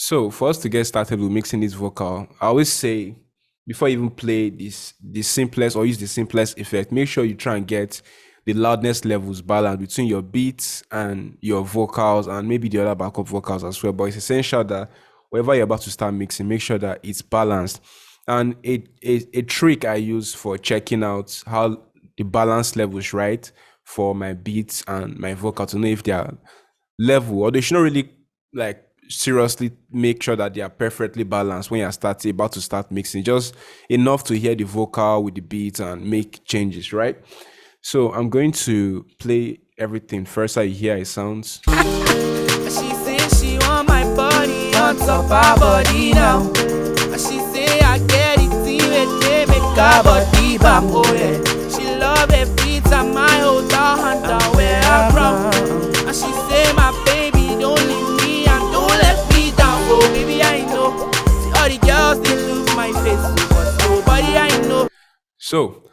So for us to get started with mixing this vocal, I always say before you even play the simplest or use the simplest effect, make sure you try and get the loudness levels balanced between your beats and your vocals and maybe the other backup vocals as well. But it's essential that whenever you're about to start mixing, make sure that it's balanced. And a trick I use for checking out how the balance levels right for my beats and my vocal to know if they are level, or they should not really like seriously make sure that they are perfectly balanced when you're about to start mixing, just enough to hear the vocal with the beat and make changes, right? So I'm going to play everything first so you hear it sounds. She say she want my body on top her body now. She say I get it till they make her body bam. Oh yeah. She love every time I hold her hand down where I'm from. And she say my baby don't leave me and don't let me down. Oh baby I know. See all the girls they lose my face, but nobody I know. So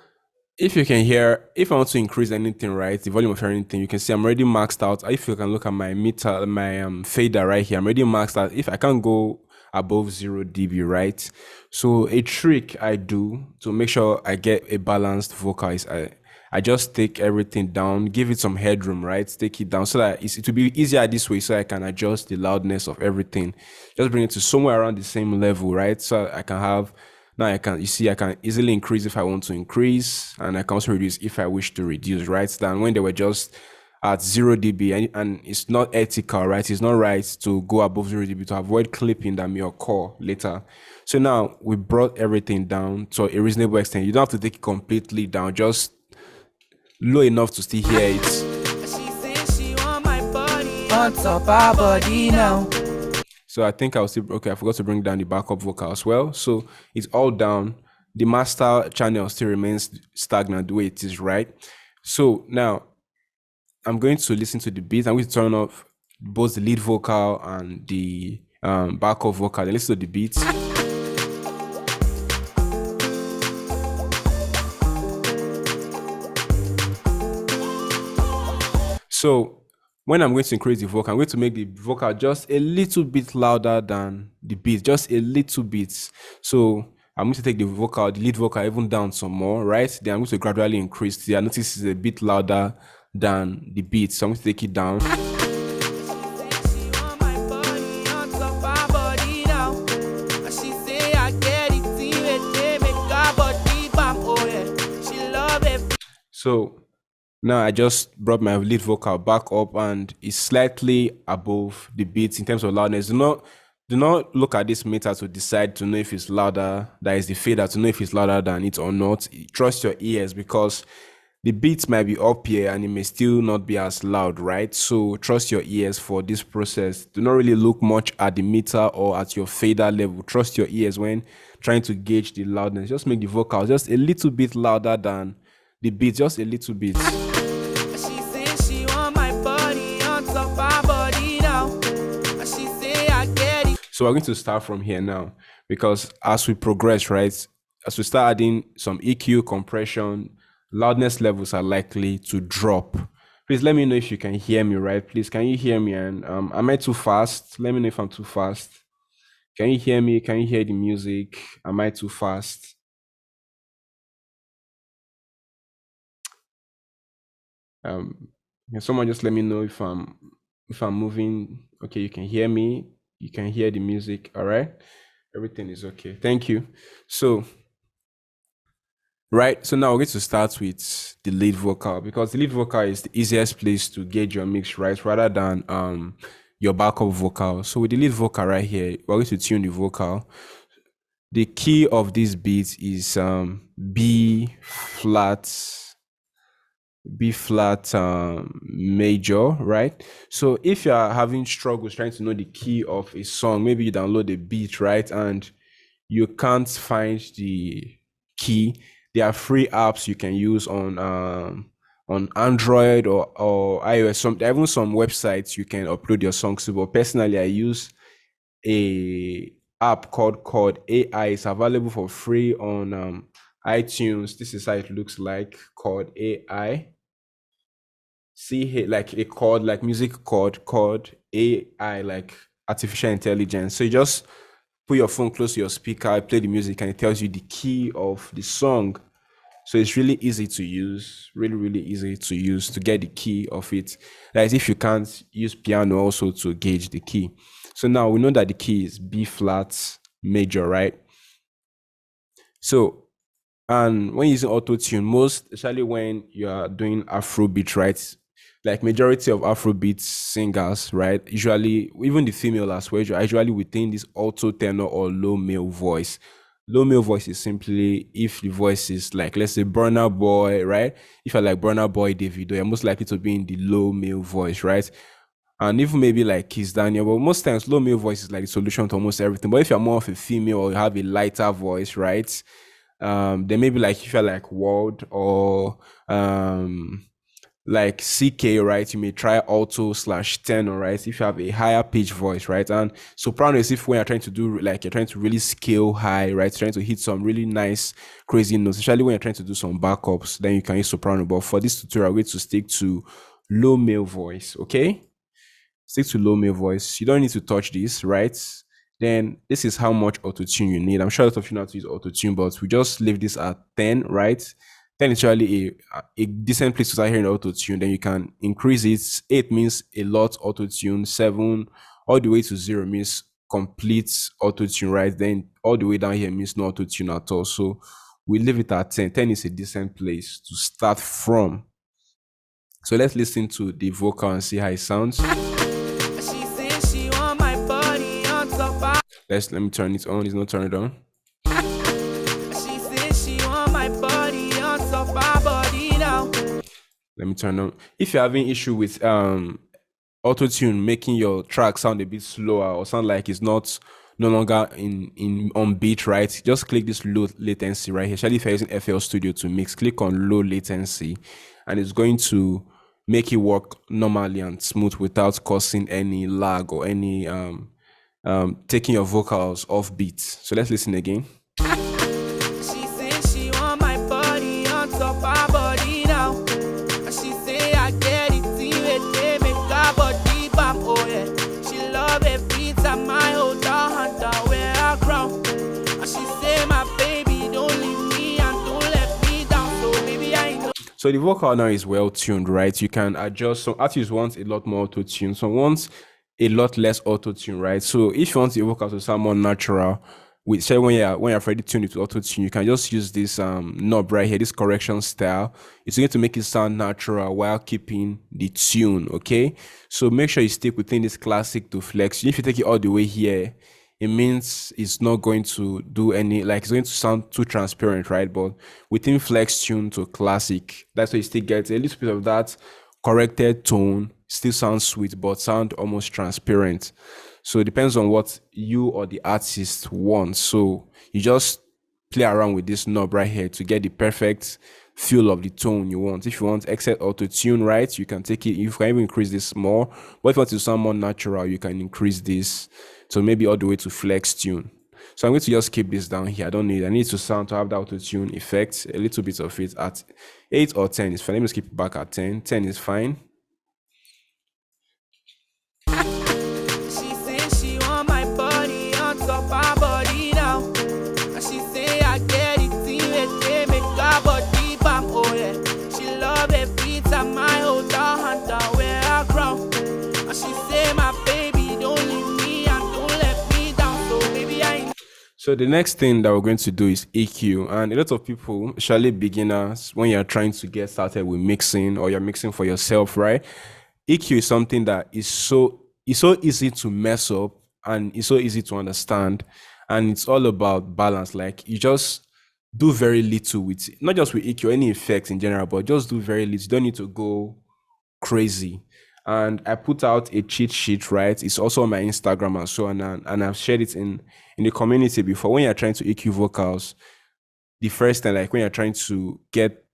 if you can hear, if I want to increase anything, right, the volume of anything, you can see I'm already maxed out. If you can look at my meter, my fader right here, I'm already maxed out. If I can't go above 0 dB, right? So a trick I do to make sure I get a balanced vocal is I just take everything down, give it some headroom, right? Take it down so that it will be easier this way, so I can adjust the loudness of everything. Just bring it to somewhere around the same level, right? So I can have, now I can, you see, I can easily increase if I want to increase, and I can also reduce if I wish to reduce, right? Than when they were just at 0 dB, and it's not ethical, right? It's not right to go above 0 dB to avoid clipping that may occur later. So now we brought everything down to a reasonable extent. You don't have to take it completely down, just low enough to still hear it. She say she want my body on top her body now. So I think I'll still, okay, I forgot to bring down the backup vocal as well. So it's all down. The master channel still remains stagnant the way it is, right? So now I'm going to listen to the beat. I'm going to turn off both the lead vocal and the backup vocal and listen to the beats. So when I'm going to increase the vocal, I'm going to make the vocal just a little bit louder than the beat, just a little bit. So I'm going to take the vocal, the lead vocal, even down some more, right? Then I'm going to gradually increase. See, I notice it's a bit louder than the beat, so I'm going to take it down. So now I just brought my lead vocal back up and it's slightly above the beats in terms of loudness. Do not look at this meter to decide to know if it's louder. That is the fader to know if it's louder than it or not. Trust your ears, because the beats might be up here and it may still not be as loud, right? So trust your ears for this process. Do not really look much at the meter or at your fader level. Trust your ears when trying to gauge the loudness. Just make the vocal just a little bit louder than the beat, just a little bit. She say she want my body on top her body now. She say I get it. So we're going to start from here now, because as we progress, right, as we start adding some EQ, compression, loudness levels are likely to drop. Please let me know if you can hear me, right? Please, can you hear me? And am I too fast? Let me know if I'm too fast. Can you hear me? Can you hear the music? Am I too fast? Can someone just let me know if I'm moving? Okay, you can hear me. You can hear the music. All right, everything is okay. Thank you. So, right. So now we're going to start with the lead vocal, because the lead vocal is the easiest place to gauge your mix, right? Rather than your backup vocal. So with the lead vocal right here, we're going to tune the vocal. The key of this beat is B flat major, right? So if you are having struggles trying to know the key of a song, maybe you download a beat, right, and you can't find the key, there are free apps you can use on Android or iOS. Even some websites you can upload your songs to. But personally, I use a app called Chord AI. It's available for free on iTunes. This is how it looks like. Chord AI. See here, like a chord, like music chord AI, like artificial intelligence. So you just put your phone close to your speaker, play the music, and it tells you the key of the song. So it's really easy to use, really, really easy to use to get the key of it. That is, if you can't use piano also to gauge the key. So now we know that the key is B flat major, right? So, and when using Autotune, most, especially when you are doing Afrobeat, right? Like majority of Afrobeat singers, right? Usually, even the female as well, are usually within this alto tenor or low male voice. Low male voice is simply if the voice is like, let's say, Burna Boy, right? If you're like Burna Boy, Davido, you're most likely to be in the low male voice, right? And even maybe like Kiss Daniel, but most times low male voice is like the solution to almost everything. But if you're more of a female or you have a lighter voice, right? Then maybe like if you're like World or like CK, right? You may try alto slash tenor, right? If you have a higher pitch voice, right? And soprano is if when you're trying to do like you're trying to really scale high, right? Trying to hit some really nice, crazy notes, especially when you're trying to do some backups, then you can use soprano. But for this tutorial, we're going to stick to low male voice, okay? Stick to low male voice. You don't need to touch this, right? Then this is how much autotune you need. I'm sure a lot of you know how to use autotune, but we just leave this at 10, right? 10 is actually a decent place to start hearing autotune. Then you can increase it. 8 means a lot autotune. 7 all the way to 0 means complete autotune, right? Then all the way down here means no autotune at all. So we leave it at 10. 10 is a decent place to start from. So let's listen to the vocal and see how it sounds. Let me turn it on. It's not turned on. She says she want my body on top my body now. Let me turn on. If you're having issue with auto-tune making your track sound a bit slower or sound like it's not no longer in on beat, right? Just click this low latency right here. Especially if you're using FL Studio to mix, click on low latency, and it's going to make it work normally and smooth without causing any lag or any taking your vocals off beat. So let's listen again. She says she want my body on top her body now. And she say I get it till they make her body bam. Oh yeah, she love it beats at my hold her hunter wear her crown. And she say my baby don't leave me and don't let me down. So baby I know. So the vocal now is well tuned, right? You can adjust. Some artists want a lot more auto tune. Some wants a lot less auto tune, right? So if you want your vocal to sound more natural, with say when you're already tuned to auto tune, you can just use this knob right here, this correction style. It's going to make it sound natural while keeping the tune. Okay, so make sure you stick within this classic to flex. If you take it all the way here, it means it's not going to do any, like it's going to sound too transparent, right? But within flex tune to classic, that's why you still get a little bit of that corrected tone, still sounds sweet, but sound almost transparent. So it depends on what you or the artist wants. So you just play around with this knob right here to get the perfect feel of the tone you want. If you want exit auto tune, right, you can take it, you can even increase this more. But if you want to sound more natural, you can increase this. So maybe all the way to flex tune. So I'm going to just keep this down here. I need to sound to have the auto tune effect, a little bit of it at 8 or 10 is fine. Let me just keep it back at 10. 10 is fine. She says she want my body on top her body now. And she say I get it till they make her body bam. Oh yeah, she love it beats at my hold her hunter wear her crown. And she say my baby don't leave me and don't let me down. So baby I. So the next thing that we're going to do is EQ, and a lot of people, especially beginners, when you're trying to get started with mixing or you're mixing for yourself, right? EQ is something that is so easy to mess up and it's so easy to understand, and it's all about balance. Like you just do very little with it. Not just with EQ, any effects in general, but just do very little. You don't need to go crazy. And I put out a cheat sheet, right? It's also on my Instagram and so on, and I've shared it in the community before. When you're trying to EQ vocals, the first thing, like when you're trying to get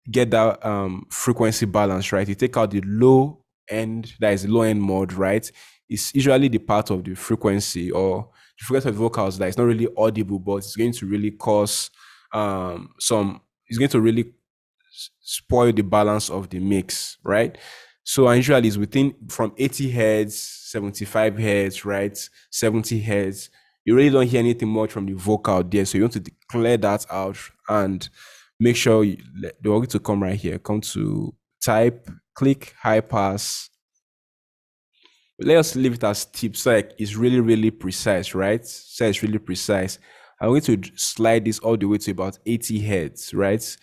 that frequency balance, right? You take out the low end, that is the low end mode, right? It's usually the part of the frequency or the frequency of the vocals that is not really audible, but it's going to really cause it's going to really spoil the balance of the mix, right? So usually it's within from 80 hertz, 75 hertz, right? 70 hertz. You really don't hear anything much from the vocal there. So you want to clear that out and make sure they're going to come right here. Come to type, click high pass. Let us leave it as tip. So like it's really, really precise, right? So it's really precise. I'm going to slide this all the way to about 80 hertz, right?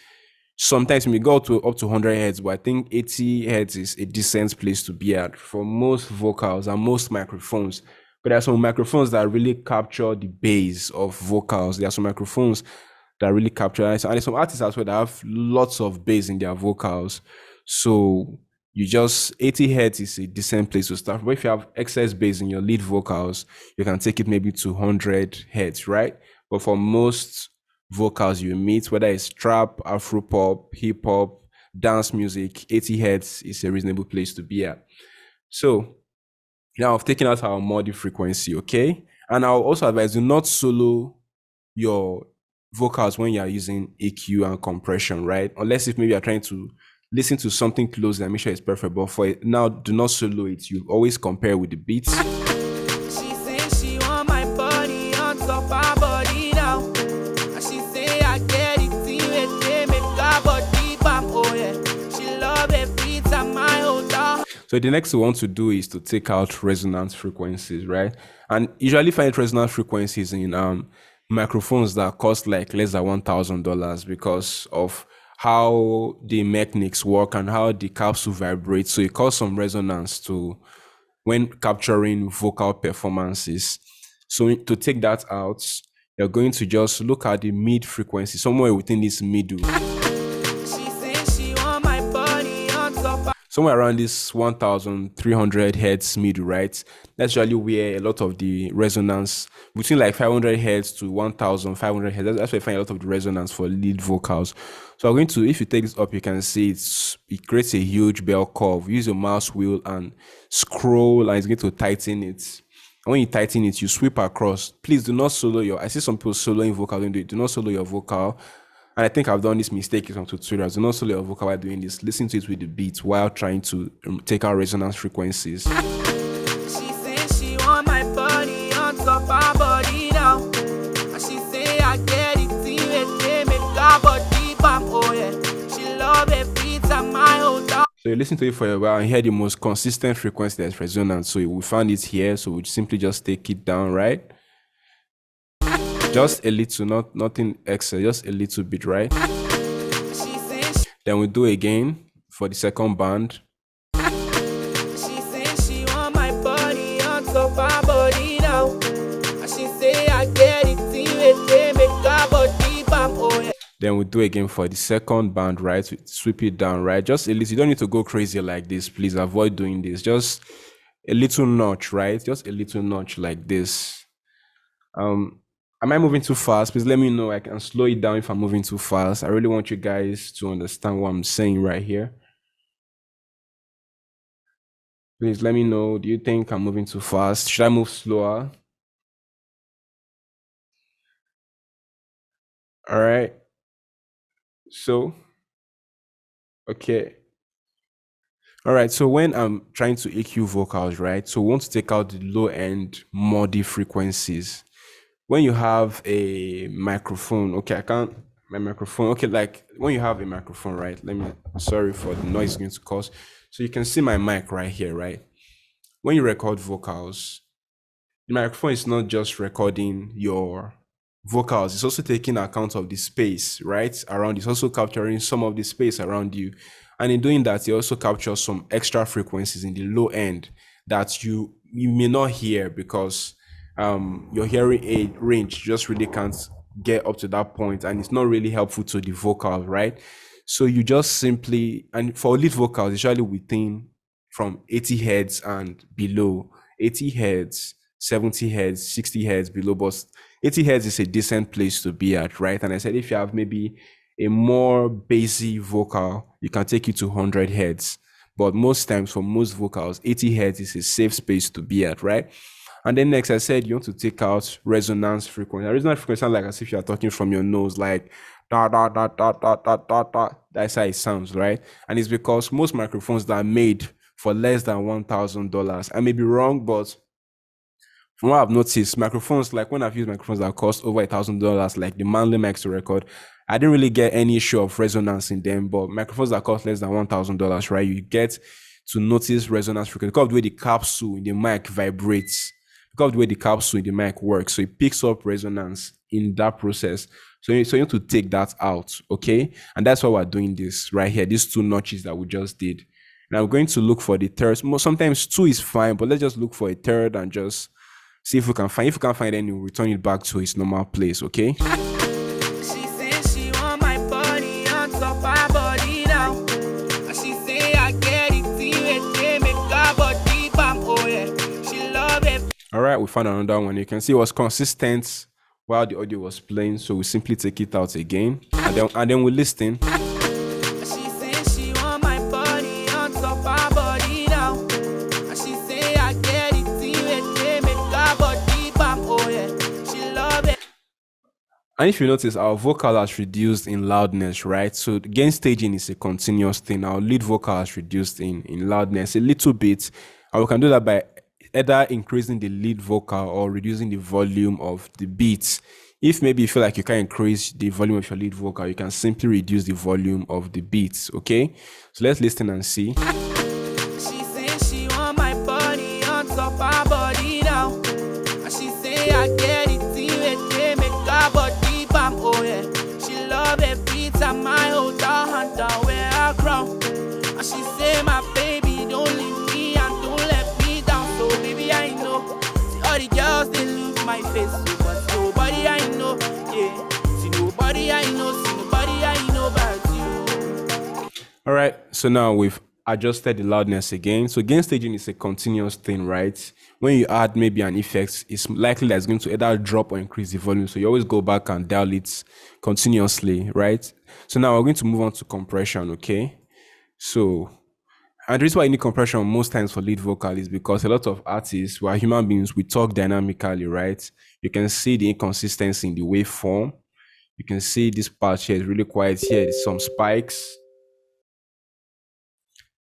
Sometimes we go to up to 100 hertz, but I think 80 hertz is a decent place to be at for most vocals and most microphones. But there are some microphones that really capture the bass of vocals. There are some microphones that really capture, and there's some artists as well that have lots of bass in their vocals. So you just 80 hertz is a decent place to start. But if you have excess bass in your lead vocals, you can take it maybe to 100 hertz, right? But for most vocals you meet, whether it's trap, Afropop, hip hop, dance music, 80 hertz is a reasonable place to be at. So now I've taken out our MODI frequency, okay? And I'll also advise do not solo your vocals when you're using EQ and compression, right? Unless if maybe you're trying to listen to something close and make sure it's perfect. But for it, now, do not solo it. You always compare with the beats. She says she want my body on top her body now. And she say I get it till it they make her body bam. Oh yeah, she love every time I hold her. So the next thing we want to do is to take out resonance frequencies, right? And usually find resonance frequencies in microphones that cost like less than $1,000 because of how the mechanics work and how the capsule vibrates. So it causes some resonance to when capturing vocal performances. So to take that out, you're going to just look at the mid frequency, somewhere within this middle. She says she want my body on top her. Somewhere around this 1,300 hertz middle, right? That's usually where a lot of the resonance between like 500 hertz to 1,500 hertz. That's where you find a lot of the resonance for lead vocals. So I'm going to, if you take this up, you can see it creates a huge bell curve. Use your mouse wheel and scroll, and it's going to tighten it. And when you tighten it, you sweep across. Please do not solo your. I see some people soloing vocal. Do not solo your vocal. And I think I've done this mistake in some tutorials. Do not solo your vocal while doing this. Listen to it with the beat while trying to take out resonance frequencies. She says she want my body on top her body now. And she say I get it till it they make her body bam. Oh yeah, she love every time I hold her. So you listen to it for a while and hear the most consistent frequency that's resonance. So we found it here. So we simply just take it down, right? Just a little, nothing extra, just a little bit, right? She says Then we do again for the second band. she says she want my body on top her body now. And she say I get it till it they make her body bam. Oh yeah. Then we do again for the second band, right? We sweep it down, right? Just a little. You don't need to go crazy like this. Please avoid doing this. Just a little notch, right? Just a little notch like this. Am I moving too fast? Please let me know. I can slow it down if I'm moving too fast. I really want you guys to understand what I'm saying right here. Please let me know. Do you think I'm moving too fast? Should I move slower? All right. So, okay. All right. So when I'm trying to EQ vocals, right? So we want to take out the low end MODI frequencies. When you have a microphone, okay, my microphone, okay, like when you have a microphone, right? Sorry for the noise it's going to cause. So you can see my mic right here, right? When you record vocals, the microphone is not just recording your vocals, it's also taking account of the space, right? Around, it's also capturing some of the space around you. And in doing that, it also captures some extra frequencies in the low end that you may not hear because your hearing aid range just really can't get up to that point, and it's not really helpful to the vocal, right? So you just simply, and for lead vocals, usually within from 80 hertz and below, 80 hertz, 70 hertz, 60 hertz below, but 80 hertz is a decent place to be at, right? And I said if you have maybe a more bassy vocal, you can take it to 100 hertz. But most times for most vocals, 80 hertz is a safe space to be at, right? And then next, I said you want to take out resonance frequency. Resonance frequency sounds like as if you're talking from your nose, like da da da da da da da da. That's how it sounds, right? And it's because most microphones that are made for less than $1,000. I may be wrong, but from what I've noticed, microphones, like when I've used microphones that cost over $1,000, like the Manly mics to record, I didn't really get any issue of resonance in them. But microphones that cost less than $1,000, right? You get to notice resonance frequency because of the way the capsule in the mic vibrates, because of the way the capsule in the mic works. So it picks up resonance in that process. So you need to take that out, okay? And that's why we're doing this right here, these two notches that we just did. Now I'm going to look for the third. Sometimes two is fine, but let's just look for a third and just see if we can find. If we can't find any, we'll return it back to its normal place, okay? She says she want my body on top her body now. And she say I get it, see it, they make her body bam, oh yeah. She love it. All right, we found another one. You can see it was consistent while the audio was playing, so we simply take it out again, and then we listen. She says she want my body on top her body now. And she say I get it, see it, they make her body bam, oh yeah. She love it. And if you notice, our vocal has reduced in loudness, right? So gain staging is a continuous thing. Our lead vocal has reduced in loudness a little bit. And we can do that by either increasing the lead vocal or reducing the volume of the beats. If maybe you feel like you can increase the volume of your lead vocal, you can simply reduce the volume of the beats, okay? So let's listen and see. She says she want my body on top her body now. And she say I get it, see it, they make her body bam, oh yeah. She love every time I hold her hand and wear her crown. And she say my baby don't leave me and don't let me down. So baby I know, see all the girls they look my face, so but nobody I know, yeah. See nobody I know, see nobody I know about you. All right, so now we've adjusted the loudness again. So gain staging is a continuous thing, right? When you add maybe an effect, it's likely that it's going to either drop or increase the volume. So you always go back and dial it continuously, right? So now we're going to move on to compression, okay? So, and the reason why you need compression most times for lead vocal is because a lot of artists who are human beings, we talk dynamically, right? You can see the inconsistency in the waveform. You can see this part here is really quiet here. There's some spikes.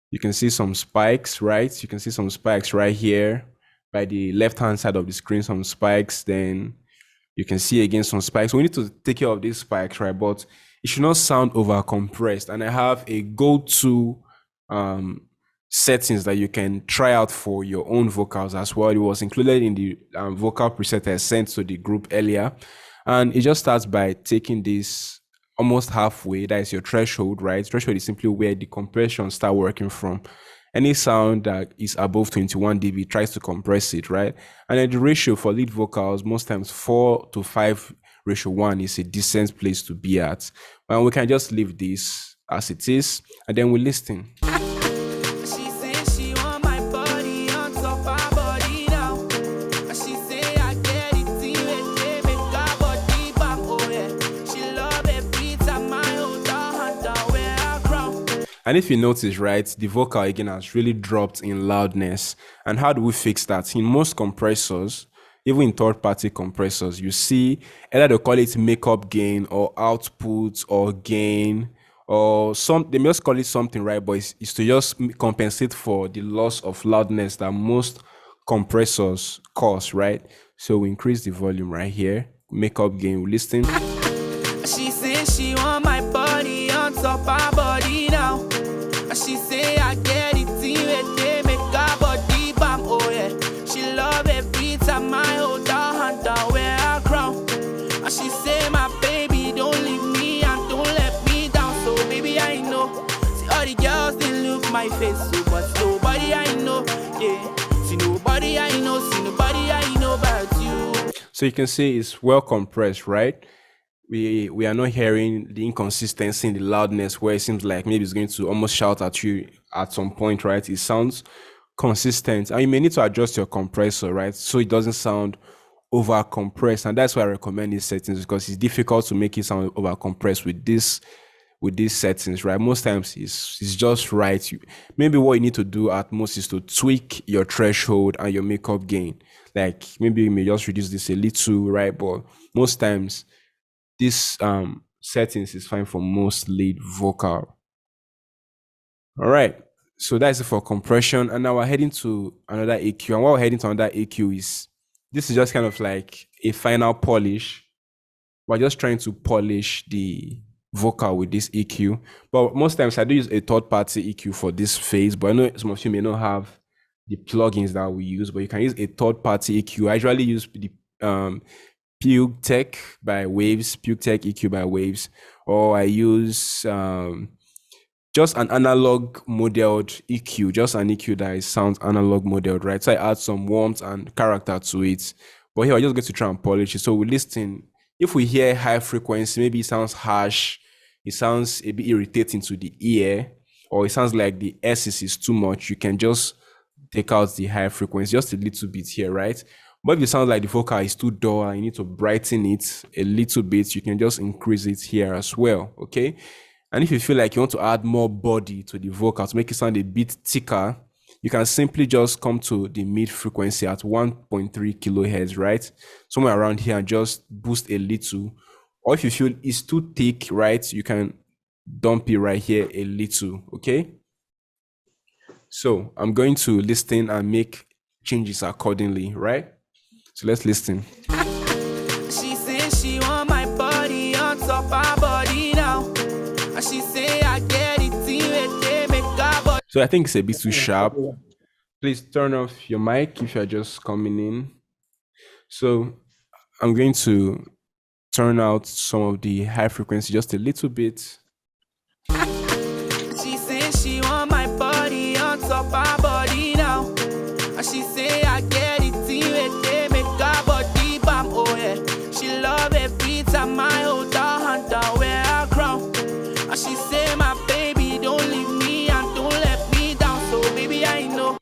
You can see some spikes, right? You can see some spikes right here by the left-hand side of the screen, some spikes. Then you can see again some spikes. So we need to take care of these spikes, right? But it should not sound over compressed. And I have a go-to settings that you can try out for your own vocals as well. It was included in the vocal preset I sent to the group earlier. And it just starts by taking this almost halfway. That is your threshold, right? Threshold is simply where the compression start working from. Any sound that is above 21 dB tries to compress it, right? And then the ratio for lead vocals, most times 4:5:1 is a decent place to be at. And we can just leave this as it is, and then we listen. She says she want my body on top her body now. And she say I get it, see it, they make her body bam, oh yeah. She love every time I hold her hand and wear her crown. And if you notice, right, the vocal again has really dropped in loudness. And how do we fix that? In most compressors, even in third-party compressors, you see either they call it makeup gain or output or gain or they must call it something, right? But it's to just compensate for the loss of loudness that most compressors cause, right? So we increase the volume right here, makeup gain, we listen. She says she want my body on top her body now. And she say I get it, see it, they make her body bam, oh yeah. She love every time I hold her hand and wear her crown. And she say my baby don't leave me and don't let me down. So baby I know, see all the girls they look my face, so but nobody I know, yeah. See nobody I know, see nobody I know about you. So you can see it's well compressed, right? We are not hearing the inconsistency in the loudness where it seems like maybe it's going to almost shout at you at some point, right? It sounds consistent, and you may need to adjust your compressor, right? So it doesn't sound over compressed. And that's why I recommend these settings, because it's difficult to make it sound over compressed with these settings, right? Most times it's just right. Maybe what you need to do at most is to tweak your threshold and your makeup gain. Like maybe you may just reduce this a little, right? But most times this settings is fine for most lead vocal. All right. So that's it for compression. And now we're heading to another EQ. And what we're heading to another EQ is this is just kind of like a final polish. We're just trying to polish the vocal with this EQ. But most times I do use a third party EQ for this phase. But I know some of you may not have the plugins that we use, but you can use a third party EQ. I usually use the Pug Tech by Waves, Pug Tech EQ by Waves, or I use just an analog modeled EQ, just an EQ that sounds analog modeled, right? So I add some warmth and character to it. But here I just get to try and polish it. So we listen. If we hear high frequency, maybe it sounds harsh, it sounds a bit irritating to the ear, or it sounds like the S's is too much, you can just take out the high frequency just a little bit here, right? But if it sounds like the vocal is too dull and you need to brighten it a little bit, you can just increase it here as well, okay? And if you feel like you want to add more body to the vocal to make it sound a bit thicker, you can simply just come to the mid frequency at 1.3 kilohertz, right? Somewhere around here and just boost a little. Or if you feel it's too thick, right, you can dump it right here a little, okay? So I'm going to listen and make changes accordingly, right? So let's listen. She says she want my body on top her body now. And she say I get it till they make her body. So I think it's a bit too sharp. Please turn off your mic if you're just coming in. So I'm going to turn out some of the high frequency just a little bit. She says she want my body on top her body now. And she say I get it till they make her body bam. Oh yeah, she love every time I hold her hand and wear her crown. And she say my baby don't leave me and don't let me down. So baby I know.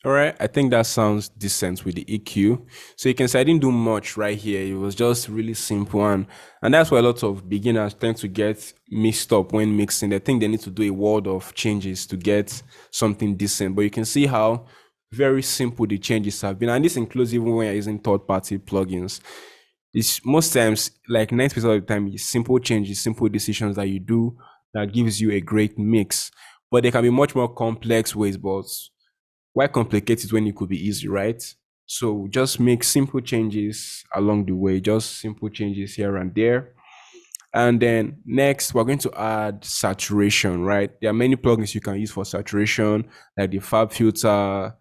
All right, I think that sounds decent with the EQ. So you can see I didn't do much right here. It was just really simple, and that's why a lot of beginners tend to get mixed up when mixing. They think they need to do a world of changes to get something decent. But you can see how very simple the changes have been, and this includes even when you're using third-party plugins. It's most times, like 90% of the time, it's simple changes, simple decisions that you do that gives you a great mix. But there can be much more complex ways, but why complicate it when it could be easy, right? So just make simple changes along the way, just simple changes here and there. And then next, we're going to add saturation, right? There are many plugins you can use for saturation, like the Fab Filter,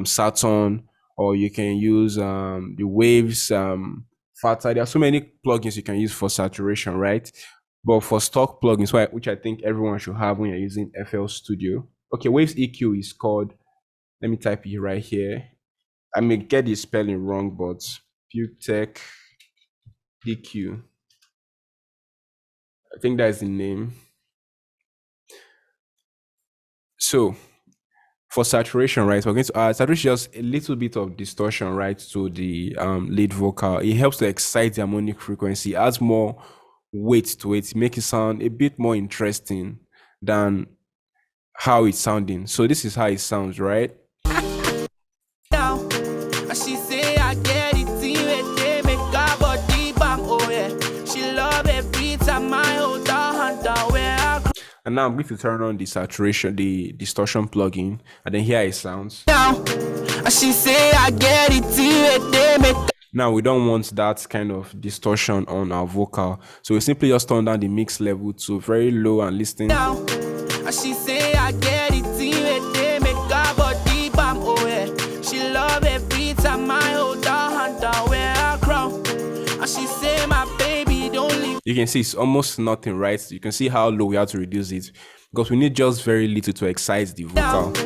Saturn, or you can use the Waves, Fata. There are so many plugins you can use for saturation, right? But for stock plugins, which I think everyone should have when you're using FL Studio. Okay, Waves EQ is called, let me type it right here. I may get the spelling wrong, but Putec DQ. I think that is the name. So for saturation, right, we're going to add saturation, just a little bit of distortion, right, to the lead vocal. It helps to excite the harmonic frequency, adds more weight to it, make it sound a bit more interesting than how it's sounding. So this is how it sounds, right? Now, and she say I get it till they make her body bam. Oh yeah, she love every time I hold her hand and wear her crown. And now I'm going to turn on the saturation, the distortion plugin, and then here it sounds. Now, and she say I get it till they make. Now we don't want that kind of distortion on our vocal, so we simply just turn down the mix level to very low and listen. Now, and she say I get it till they make her body bam. Oh yeah, she love every time I hold her hand and wear her crown. And she say my baby don't leave. You can see it's almost nothing, right? You can see how low we have to reduce it because we need just very little to excite the vocal.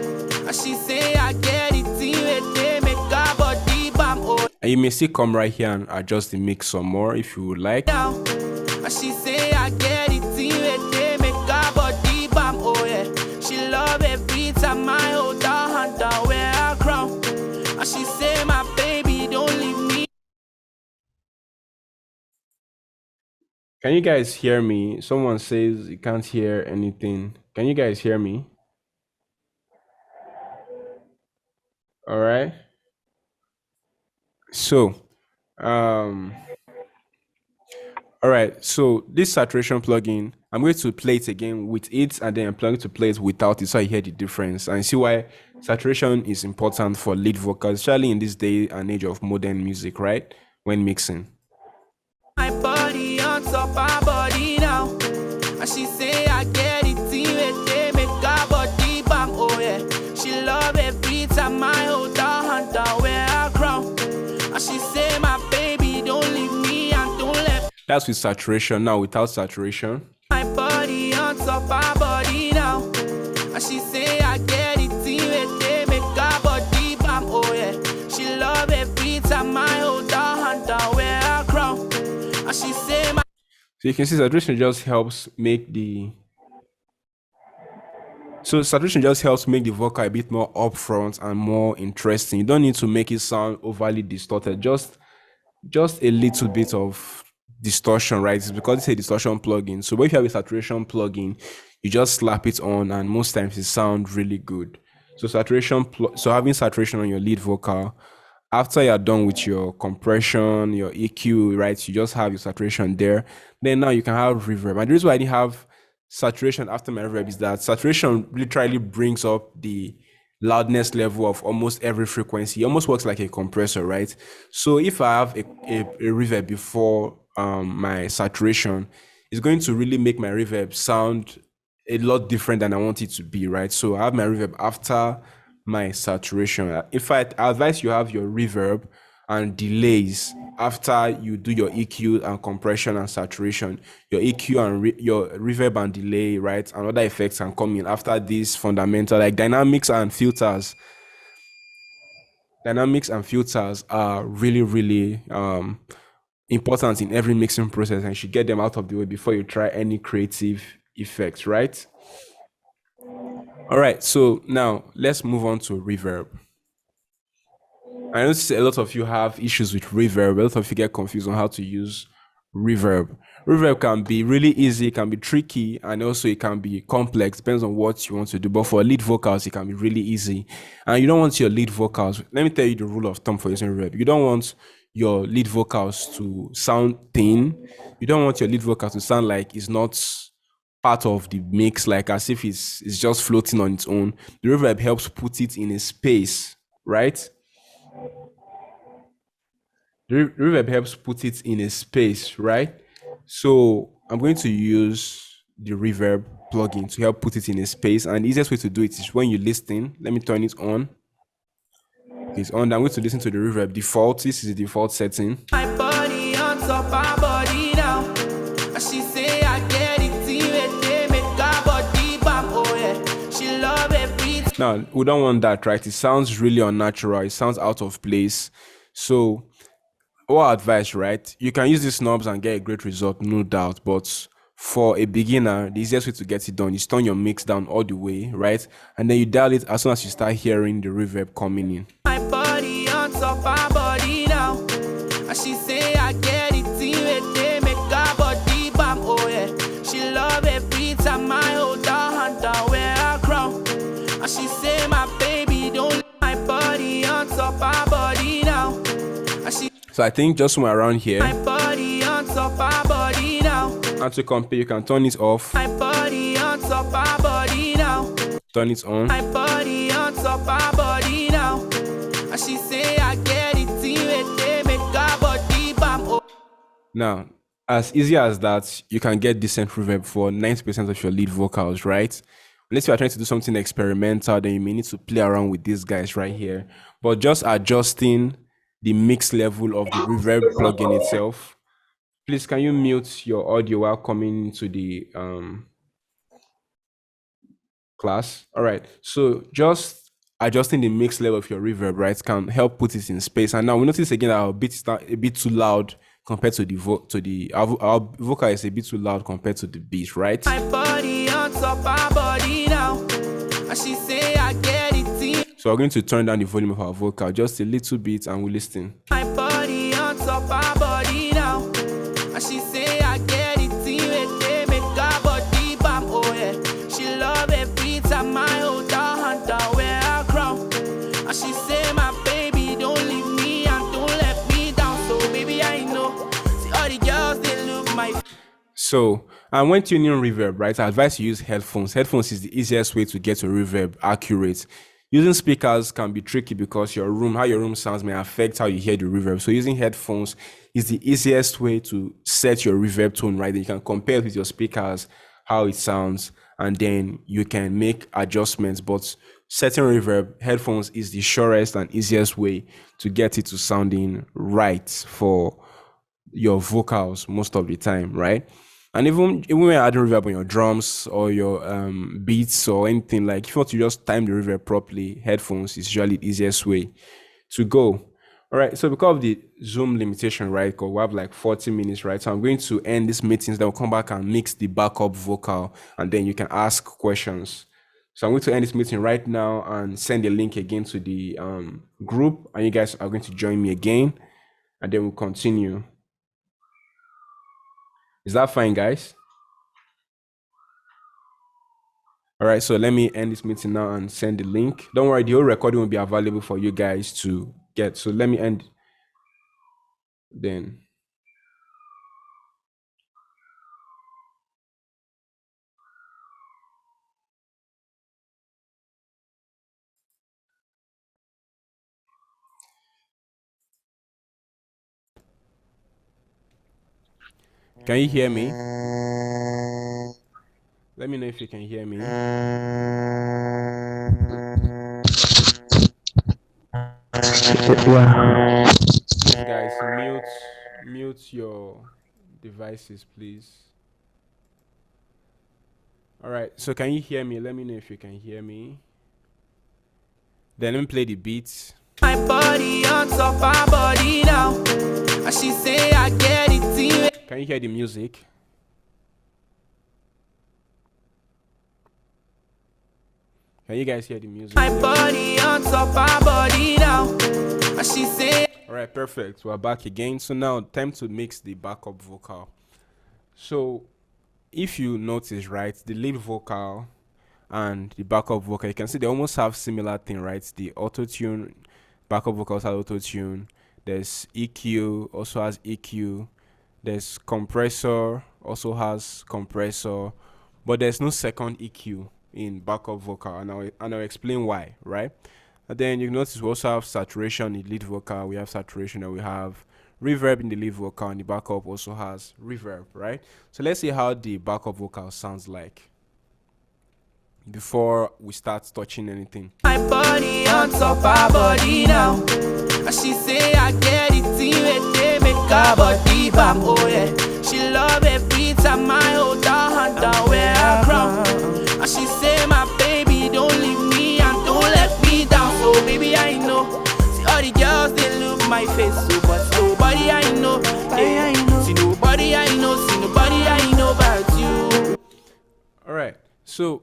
And she say I get it till they make her body bam. Oh. And you may still come right here and adjust the mix some more if you would like. Now, and she say I get it till they make her body bam. Oh yeah, she love every time I hold her hand and wear her crown. And she say my baby don't leave me. Can you guys hear me? Someone says you can't hear anything. Can you guys hear me? All right. So, all All right, so this saturation plugin, I'm going to play it again with it, and then I'm planning to play it without it so I hear the difference and see why saturation is important for lead vocals, especially in this day and age of modern music, right? When mixing. My body on top her body now. And she say I get it till they make her body bam, oh yeah. She love every time I hold her hand down wear her crown. And she say my baby don't leave me and don't let. That's with saturation. Now without saturation. My body on top her body now. And she say I get it till they make her body bam, oh yeah. She love every time I hold her hand down wear her crown. And she say my. So you can see saturation just helps make the vocal a bit more upfront and more interesting. You don't need to make it sound overly distorted. Just a little bit of distortion, right? It's because it's a distortion plugin. So if you have a saturation plugin, you just slap it on, and most times it sounds really good. So having saturation on your lead vocal, after you're done with your compression, your EQ, right? You just have your saturation there. Then now you can have reverb. And the reason why I didn't have saturation after my reverb is that saturation literally brings up the loudness level of almost every frequency. It almost works like a compressor, right? So if I have a reverb before my saturation, it's going to really make my reverb sound a lot different than I want it to be, right? So I have my reverb after my saturation. In fact, I advise you have your reverb and delays after you do your EQ and compression and saturation. Your EQ and your reverb and delay, right? And other effects can come in after this fundamental, like dynamics and filters. Dynamics and filters are really, really important in every mixing process, and you should get them out of the way before you try any creative effects, right? All right, so now let's move on to reverb. I notice a lot of you have issues with reverb. A lot of you get confused on how to use reverb. Reverb can be really easy, it can be tricky, and also it can be complex, depends on what you want to do. But for lead vocals, it can be really easy. And you don't want your lead vocals, let me tell you the rule of thumb for using reverb. You don't want your lead vocals to sound thin. You don't want your lead vocals to sound like it's not part of the mix, like as if it's just floating on its own. The reverb helps put it in a space, right? The reverb helps put it in a space, right? So I'm going to use the reverb plugin to help put it in a space, and the easiest way to do it is when you listen. Let me turn it on. It's on. I'm going to listen to the reverb default. This is the default setting. My body on top her body now. And she say I get it till they make her body bam, oh yeah. She love every. Now we don't want that, right? It sounds really unnatural. It sounds out of place. So our advice, right? You can use these knobs and get a great result, no doubt. But for a beginner, the easiest way to get it done is turn your mix down all the way, right? And then you dial it as soon as you start hearing the reverb coming in. My body on top her body now. And she say I get it till they make her body bam, oh yeah. She love every time I hold her hand down wear her crown. And she say my baby don't leave my body on top her body now. And she. So I think just somewhere around here. My body on top her body now. And to compare, you can turn it off. My body on top her body now. Turn it on. My body on top her body now. And she say I get it till they make her body bam, oh. Now, as easy as that, you can get decent reverb for 90% of your lead vocals, right? Unless you are trying to do something experimental, then you may need to play around with these guys right here. But just adjusting the mix level of the reverb plugin itself. Please, can you mute your audio while coming to the class? All right. So just adjusting the mix level of your reverb, right, can help put it in space. And now we notice again that our beat is a bit too loud compared to the our vocal is a bit too loud compared to the beat, right? My body on top her body now. And she say I get it till. So we're going to turn down the volume of our vocal just a little bit and we'll listen. My body on top her body now. And she say I get it till they make her body bam, oh yeah. She love every time I hold her hand down wear her crown. And she say my baby don't leave me and don't let me down. So baby I know. See all the girls they look my. So, and when tuning reverb, right, I advise you use headphones. Headphones is the easiest way to get your reverb accurate. Using speakers can be tricky because how your room sounds may affect how you hear the reverb. So using headphones is the easiest way to set your reverb tone right. Then you can compare it with your speakers, how it sounds, and then you can make adjustments. But setting reverb, headphones is the surest and easiest way to get it to sounding right for your vocals most of the time, right? And even when you're adding reverb on your drums or your beats or anything, like if you want to just time the reverb properly, headphones is usually the easiest way to go. All right, so because of the Zoom limitation, right, because we have like 40 minutes, right? So I'm going to end this meeting, then we'll come back and mix the backup vocal, and then you can ask questions. So I'm going to end this meeting right now and send the link again to the group, and you guys are going to join me again, and then we'll continue. Is that fine, guys? All right, so let me end this meeting now and send the link. Don't worry, the whole recording will be available for you guys to get. So let me end then. Can you hear me? Let me know if you can hear me. Please, guys, mute your devices, please. All right, so can you hear me? Let me know if you can hear me. Then let me play the beats. My body on top my body now. And she say I get it. Can you hear the music? Can you guys hear the music? My body on top my body now. And she say. All right, perfect. We're back again. So now time to mix the backup vocal. So if you notice, right, the lead vocal and the backup vocal, you can see they almost have similar thing, right? The Autotune, backup vocals have Autotune. There's EQ, also has EQ. There's compressor, also has compressor. But there's no second EQ in backup vocal, and I'll explain why, right? And then you notice we also have saturation in lead vocal. We have saturation, and we have reverb in the lead vocal, and the backup also has reverb, right? So let's see how the backup vocal sounds like before we start touching anything. My body on top her body now. And she say I get it they make her body bam, oh yeah. She love every time I hold her hand down wear her crown. And she say my baby don't leave me and don't let me down. So baby I know, see all the girls they look my face so but nobody I know, yeah. See nobody I know, see nobody I know about you. All right, so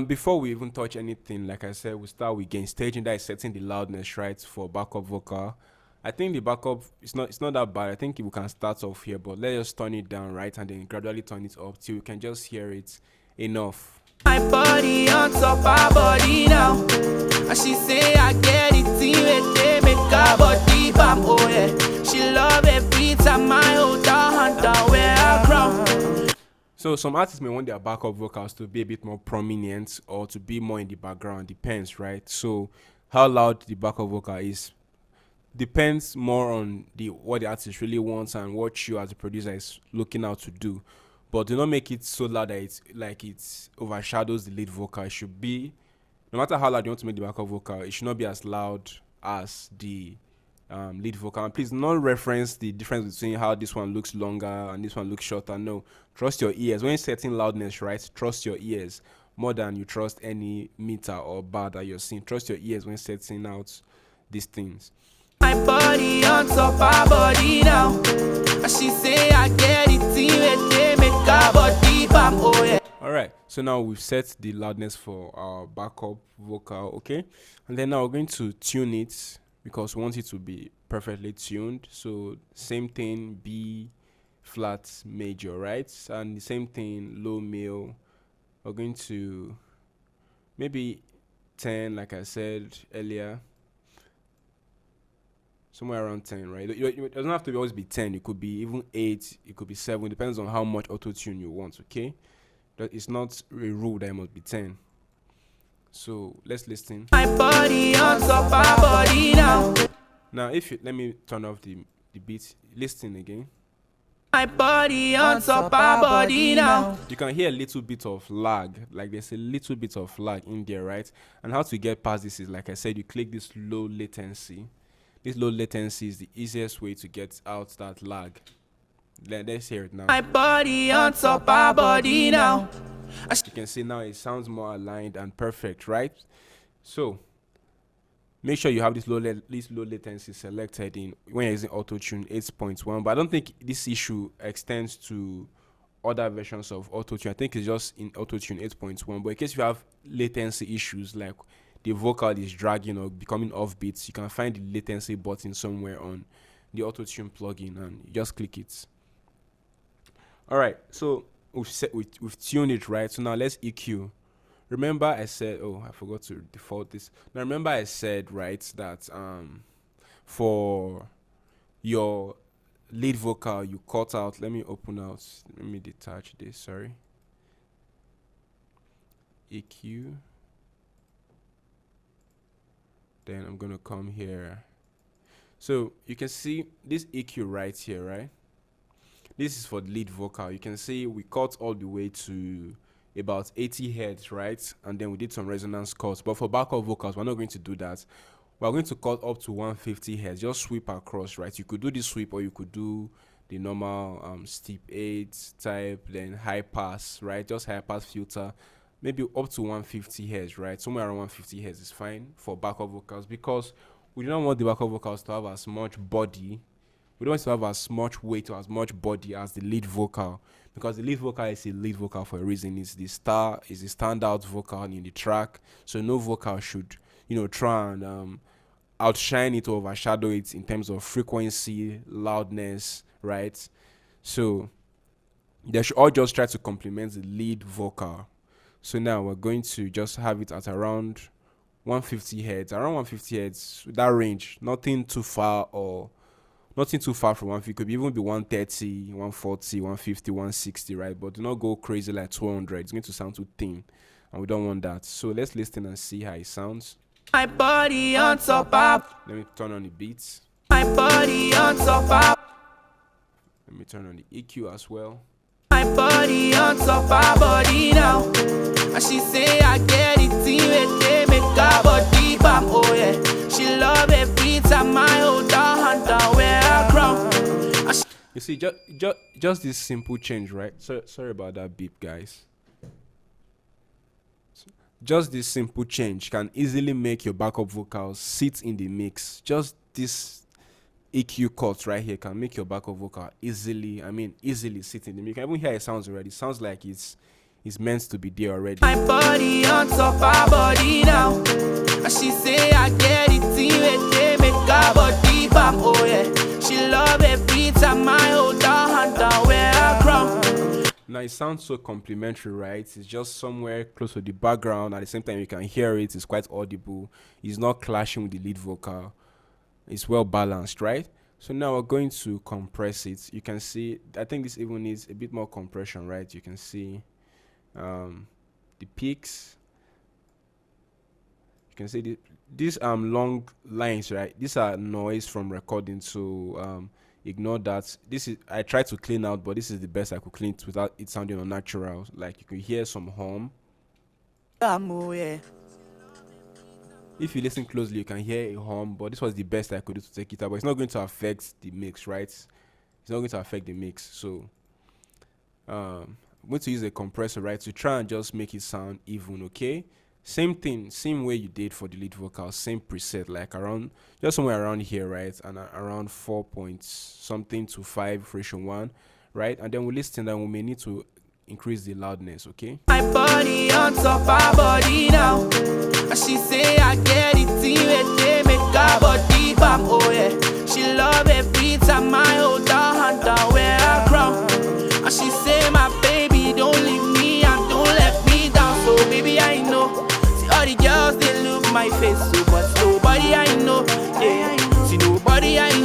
before we even touch anything, like I said, we start with gain staging, that is setting the loudness, right, for backup vocal. I think the backup it's not that bad. I think we can start off here, but let's just turn it down, right, and then gradually turn it up till we can just hear it enough. My body on top her body now. And she say I get it they make her body bam, oh yeah. She love every time I hold her hand down wear her crown. So some artists may want their backup vocals to be a bit more prominent or to be more in the background, depends, right? So how loud the backup vocal is depends more on what the artist really wants and what you as a producer is looking out to do. But do not make it so loud that it overshadows the lead vocal. It should be, no matter how loud you want to make the backup vocal, it should not be as loud as the lead vocal. And please don't reference the difference between how this one looks longer and this one looks shorter. No, trust your ears when you're setting loudness, right? Trust your ears more than you trust any meter or bar that you're seeing. Trust your ears when setting out these things. My body on top her body now. And she say I get it they make her body bam, oh yeah. All right, so now we've set the loudness for our backup vocal, okay? And then now we're going to tune it because we want it to be perfectly tuned. So same thing, B flat major, right? And the same thing, low male. We're going to maybe 10, like I said earlier. somewhere around 10, right? It doesn't have to always be 10. It could be even 8. It could be 7. It depends on how much auto-tune you want, okay? It's not a rule that it must be 10. So let's listen. My body on top my body now. Now, let me turn off the beat. Listen again. My body on top my body now. You can hear a little bit of lag, like there's a little bit of lag in there, right? And how to get past this is, like I said, you click this low latency. This low latency is the easiest way to get out that lag. Let's hear it now. My body on top my body now. You can see now it sounds more aligned and perfect, right? So make sure you have this low latency selected in when you're using Autotune 8.1. But I don't think this issue extends to other versions of Autotune. I think it's just in Autotune 8.1. But in case you have latency issues, like the vocal is dragging or becoming off beats, you can find the latency button somewhere on the Autotune plugin and you just click it. All right, so we've tuned it, right? So now let's EQ. Remember I said, oh, I forgot to default this. Now remember I said, right, that for your lead vocal you cut out, let me detach this, sorry. EQ. Then I'm gonna come here. So you can see this EQ right here, right? This is for the lead vocal. You can see we cut all the way to about 80 hertz, right? And then we did some resonance cuts. But for backup vocals, we're not going to do that. We're going to cut up to 150 hertz. Just sweep across, right? You could do the sweep, or you could do the normal steep 8 type, then high pass, right? Just high pass filter, maybe up to 150 hertz, right? Somewhere around 150 hertz is fine for backup vocals, because we do not want the backup vocals to have as much body. We don't want to have as much weight or as much body as the lead vocal, because the lead vocal is a lead vocal for a reason. It's the standout vocal in the track. So no vocal should, try and outshine it or overshadow it in terms of frequency, loudness, right? So they should all just try to complement the lead vocal. So now we're going to just have it at around 150 hertz, around 150 hertz, that range, nothing too far from 150. It could even be 130, 140, 150, 160, right? But do not go crazy like 200. It's going to sound too thin, and we don't want that. So let's listen and see how it sounds. My body on top up. Let me turn on the beats. My body on top up. Let me turn on the EQ as well. My body on top her body now. And she say I get it in with they make her body bam. Oh yeah, she love every time I hold her hand down where I crown. You see, just this simple change, right? Sorry about that beep, guys. Just this simple change can easily make your backup vocals sit in the mix. Just this EQ cut right here can make your backup vocal easily sit in the mix. You can even hear it sounds already. It sounds like it's meant to be there already. My body on top her body now. And she say I get it in with they make her body bam. Oh yeah, she love every time I hold her hand down where I crown. Now it sounds so complimentary, right? It's just somewhere close to the background. At the same time, you can hear it. It's quite audible. It's not clashing with the lead vocal. It's well balanced, right? So now we're going to compress it. You can see, I think this even needs a bit more compression, right? You can see the peaks. You can see these long lines, right? These are noise from recording, so ignore that. I tried to clean out, but this is the best I could clean it without it sounding unnatural. Like you can hear some hum. If you listen closely, you can hear a hum, but this was the best I could do to take it out. But it's not going to affect the mix, right? It's not going to affect the mix. So I'm going to use a compressor, right, to try and just make it sound even, okay? Same thing, same way you did for the lead vocal, same preset, like around, just somewhere around here, right? And around 4 point something to 5 ratio 1, right? And then we listen, and we may need to increase the loudness, okay? My body on top her body now. And she say I get it in with they make her body bam. Oh yeah, she love every time I hold her hand down where I crown. And she say my baby don't leave me and don't let me down. So baby I know, see all the girls they look my face so, but nobody I know, yeah. See nobody I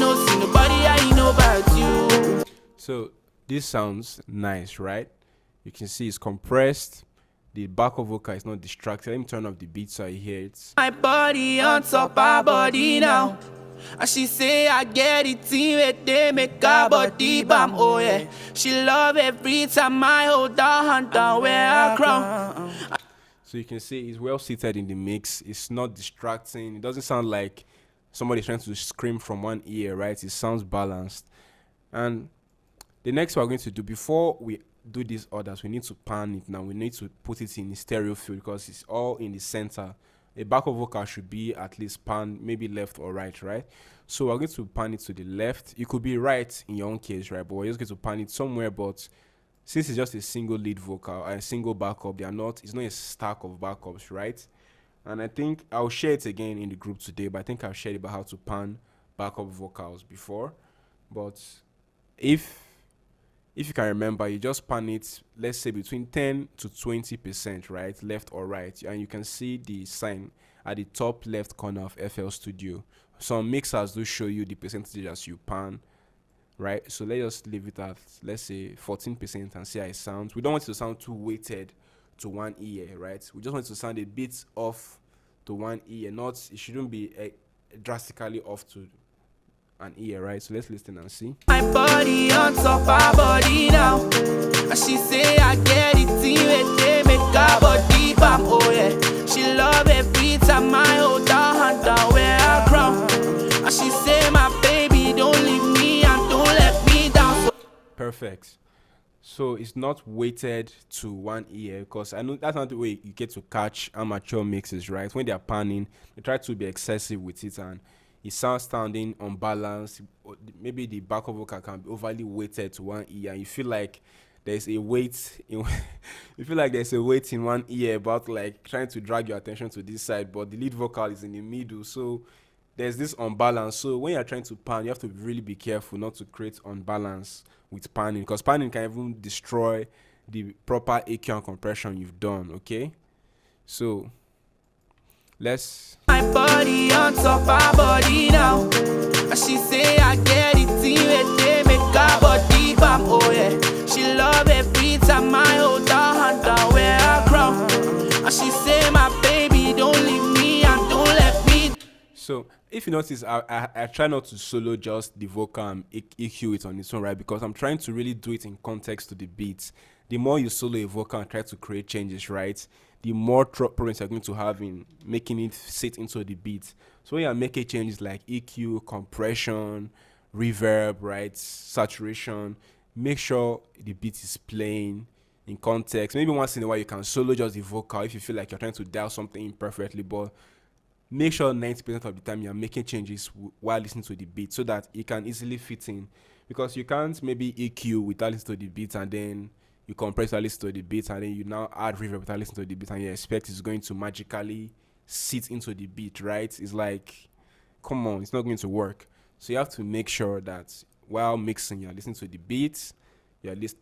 So this sounds nice, right? You can see it's compressed. The backup vocal is not distracted. Let me turn off the beat so I hear it. My body on top her body now. And she say I get it in with they make her body bam, oh yeah. She love every time I hold her hand down wear her crown. So you can see it's well seated in the mix. It's not distracting. It doesn't sound like somebody's trying to scream from one ear, right? It sounds balanced. And the next we're going to do, before we do these orders, we need to pan it now. We need to put it in the stereo field because it's all in the center. A backup vocal should be at least pan, maybe left or right, right? So we're going to pan it to the left. It could be right in your own case, right? But we're just going to pan it somewhere. But since it's just a single lead vocal and a single backup, it's not a stack of backups, right? And I think I'll share it again in the group today, but I think I've shared about how to pan backup vocals before. But if you can remember, you just pan it, let's say between 10 to 20%, right, left or right, and you can see the sign at the top left corner of FL Studio. Some mixers do show you the percentage as you pan, right? So let's just leave it at, let's say 14% and see how it sounds. We don't want it to sound too weighted to one ear, right? We just want it to sound a bit off to one ear, it shouldn't be drastically off to an ear, right? So let's listen and see. My body on top her body now. And she say I get it in with they make her body bam, oh yeah. She love every time I hold her hand down wear her crown. And she say my baby don't leave me and don't let me down. Perfect. So it's not weighted to one ear, because I know that's not the way you get to catch amateur mixes, right? When they are panning, they try to be excessive with it and it sounds sounding unbalanced. Maybe the backup vocal can be overly weighted to one ear and you feel like there's a weight in in one ear about like trying to drag your attention to this side, but the lead vocal is in the middle, so there's this unbalance. So when you're trying to pan, you have to really be careful not to create unbalance with panning, because panning can even destroy the proper EQ and compression you've done. Okay, so let's. My body on top her body now. And she say I get it in with they make her body bam, oh yeah. She love every time I hold her hand down wear her crown. And she say my baby don't leave me and don't let me. So if you notice, I try not to solo just the vocal and EQ it on its own, right? Because I'm trying to really do it in context to the beats. The more you solo a vocal and try to create changes, right, the more problems you're going to have in making it sit into the beat. So when you're making changes like EQ, compression, reverb, right, saturation, make sure the beat is playing in context. Maybe once in a while you can solo just the vocal if you feel like you're trying to dial something imperfectly, but make sure 90% of the time you're making changes while listening to the beat so that it can easily fit in. Because you can't maybe EQ without listening to the beat and then you compress without listening to the beat and then you now add reverb without listening to the beat and you expect it's going to magically sit into the beat, right? It's like, come on, it's not going to work. So you have to make sure that while mixing, you're listening to the beats.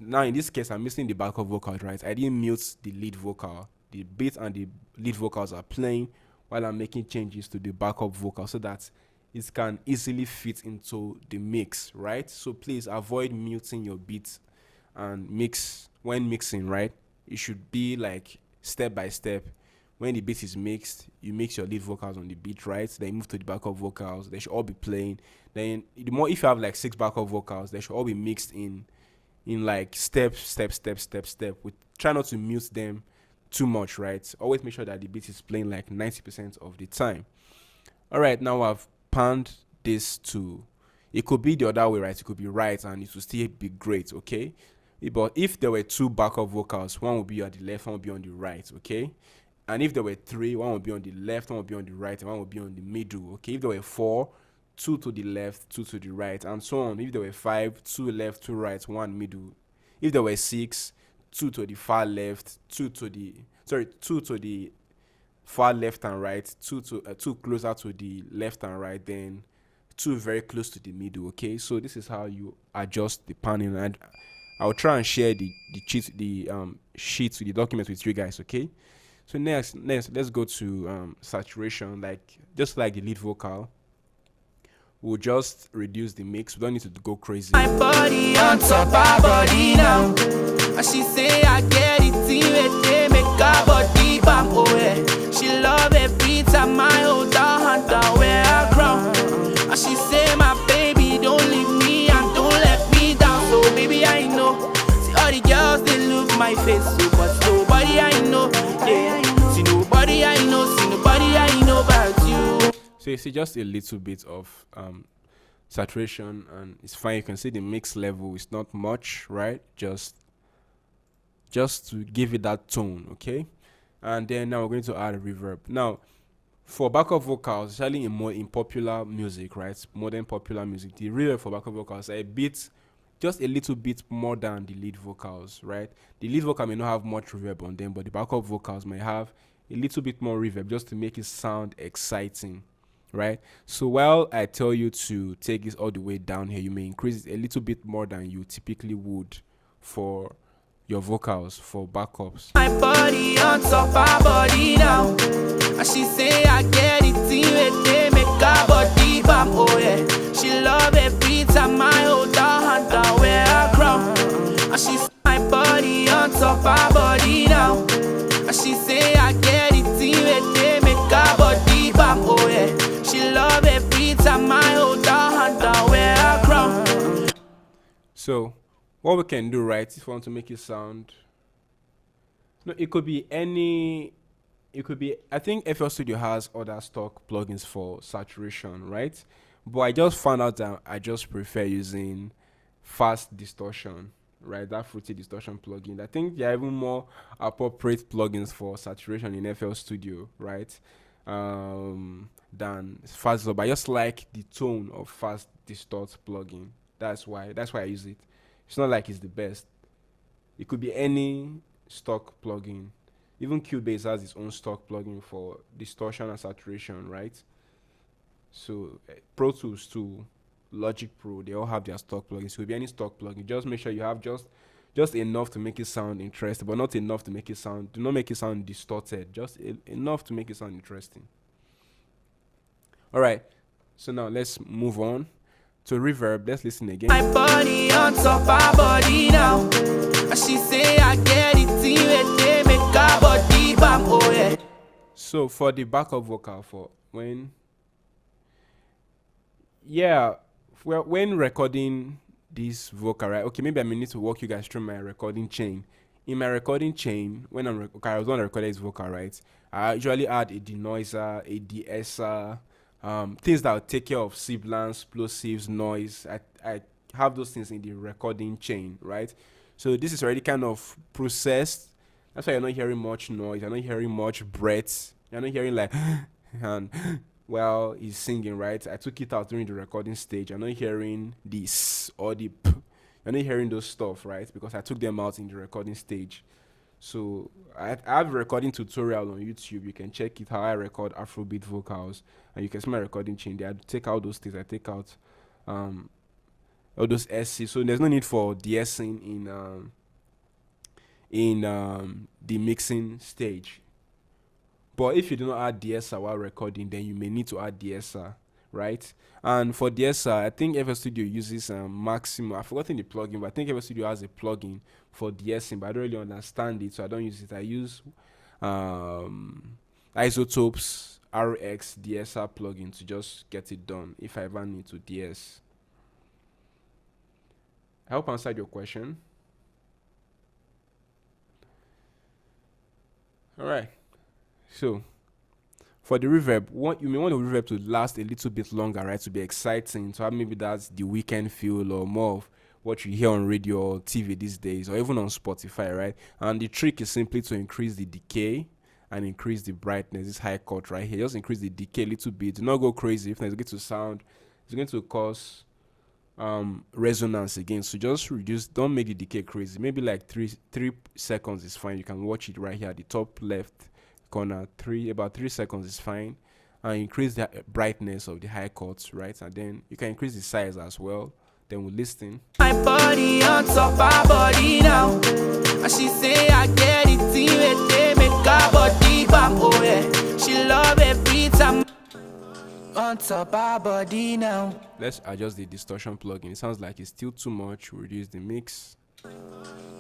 Now in this case, I'm missing the backup vocals, right? I didn't mute the lead vocal. The beat and the lead vocals are playing while I'm making changes to the backup vocal so that it can easily fit into the mix, right? So please avoid muting your beats and mix when mixing, right? It should be like step by step. When the beat is mixed, you mix your lead vocals on the beat, right? Then you move to the backup vocals. They should all be playing. Then the more, if you have like 6 backup vocals, they should all be mixed in like step. We try not to mute them too much, right? Always make sure that the beat is playing like 90% of the time. All right, now I've panned this to, it could be the other way, right? It could be right and it will still be great, okay? But if there were 2 backup vocals, one would be on the left, one would be on the right, okay? And if there were 3, one would be on the left, one would be on the right, and one would be on the middle, okay? If there were 4, 2 to the left, 2 to the right, and so on. If there were 5, 2 left, 2 right, 1 middle. If there were 6, 2 to the far left, 2 to the far left and right, 2 closer to the left and right, then 2 very close to the middle, okay? So this is how you adjust the panning, and I'll try and share the sheets with the document with you guys, okay? So next let's go to saturation, like just like the lead vocal. we'll just reduce the mix. We don't need to go crazy. My body on top her body now. And she say I get it till they make her body bam. Oh yeah, she love every time I hold her hand down where I crown. And she say my baby don't leave me and don't let me down. So baby I know, see all the girls they look my face so, but nobody I know, yeah. See nobody I know, see nobody I know about you. So you see just a little bit of saturation and it's fine. You can see the mix level is not much, right? Just to give it that tone, okay? And then now we're going to add a reverb. Now for backup vocals, especially in popular music, right, modern popular music, the reverb for backup vocals are just a little bit more than the lead vocals, right? The lead vocal may not have much reverb on them, but the backup vocals may have a little bit more reverb just to make it sound exciting, right? So while I tell you to take this all the way down here, you may increase it a little bit more than you typically would for your vocals for backups. My body on top her body now, and she say I get it till they make her body bam. Oh yeah, she love every time I hold her hand down where I crown. And she say my body on top her body now, and she say I get it till they make her body bam. Oh yeah, she love every time I hold her hand down where I crown. So what we can do, right, if we want to make it sound, no, it could be any, it could be, I think FL Studio has other stock plugins for saturation, right? But I just found out that I just prefer using fast distortion, right? That fruity distortion plugin. I think there are even more appropriate plugins for saturation in FL Studio, right? Than fast, but I just like the tone of fast distort plugin. That's why I use it. It's not like it's the best. It could be any stock plugin. Even Cubase has its own stock plugin for distortion and saturation, right? So Pro Tools too, Logic Pro, they all have their stock plugins. So it could be any stock plugin. Just make sure you have just enough to make it sound interesting, but not enough to make it sound, do not make it sound distorted. Just enough to make it sound interesting. All right. So now let's move on to reverb. Let's listen again. My body on top her body now, and she say I get it till they make her body bam. Oh yeah. So for the backup vocal, for when recording this vocal, right? Okay, maybe I may need to walk you guys through my recording chain. In my recording chain, when I was going to record this vocal, right, I usually add a denoiser, a de-esser, things that will take care of sibilance, plosives, noise. I have those things in the recording chain, right? So this is already kind of processed. That's why you're not hearing much noise. You're not hearing much breaths. You're not hearing like and well, he's singing, right? I took it out during the recording stage. You're not hearing this or the p. You're not hearing those stuff, right? Because I took them out in the recording stage. So I have a recording tutorial on YouTube. You can check it, how I record Afrobeat vocals, and you can see my recording chain there. I take out those things. I take out all those SC. So there's no need for de-essing in the mixing stage. But if you do not add de-esser while recording, then you may need to add de-esser, right? And for de-esser, I think FL Studio uses Maximum. I've forgotten the plugin, but I think FL Studio has a plugin for de-essing, but I don't really understand it, so I don't use it. I use Isotopes RX de-esser plugin to just get it done if I ever need to de-ess. I hope I answered your question. All right. So for the reverb, you may want the reverb to last a little bit longer, right? To be exciting, to have maybe that's the weekend feel or more of what you hear on radio or TV these days, or even on Spotify, right? And the trick is simply to increase the decay and increase the brightness. This high cut right here, just increase the decay a little bit. Do not go crazy. If it's going to sound, it's going to cause resonance again. So just reduce, don't make the decay crazy. Maybe like 3 seconds is fine. You can watch it right here at the top left corner. About 3 seconds is fine. And increase the brightness of the high cuts, right? And then you can increase the size as well. Then we'll listen. My body on top her body now, and she say I get it till they make her body bam. Oh yeah, she love every time. on top our body now. Let's adjust the distortion plugin. It sounds like it's still too much. We'll reduce the mix.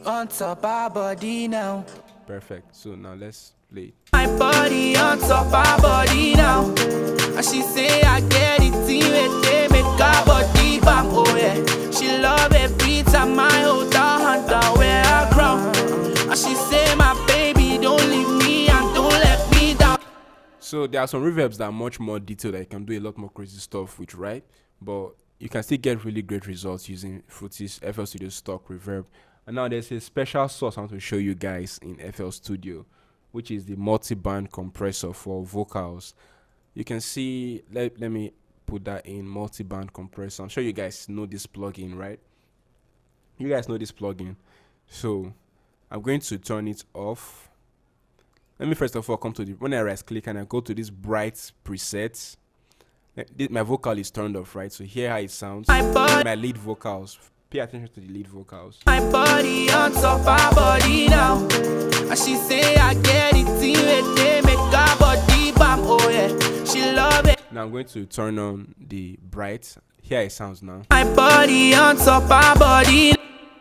On top our body now. Perfect. So now let's play it. My body on top our body now. And she say I get it in they make her body bam. Oh yeah. She love every time I hold her hand down where I crown. And she say my baby don't leave me and don't let me down. So there are some reverbs that are much more detailed that you can do a lot more crazy stuff with, right? But you can still get really great results using Fruity's FL Studio stock reverb. And now there's a special source I want to show you guys in FL Studio, which is the Multiband Compressor for vocals. You can see, let me put that in, Multiband Compressor. I'm sure you guys know this plugin, right? You guys know this plugin. So I'm going to turn it off. Let me first of all come to the, when I right click and I go to this bright presets, my vocal is turned off, right? So hear how it sounds. My lead vocals. Pay attention to the lead vocals. My body on top our body now. And she say I get it in they make her body bam. Oh yeah. She love it. Now I'm going to turn on the bright. Here it sounds now. My body on top our body.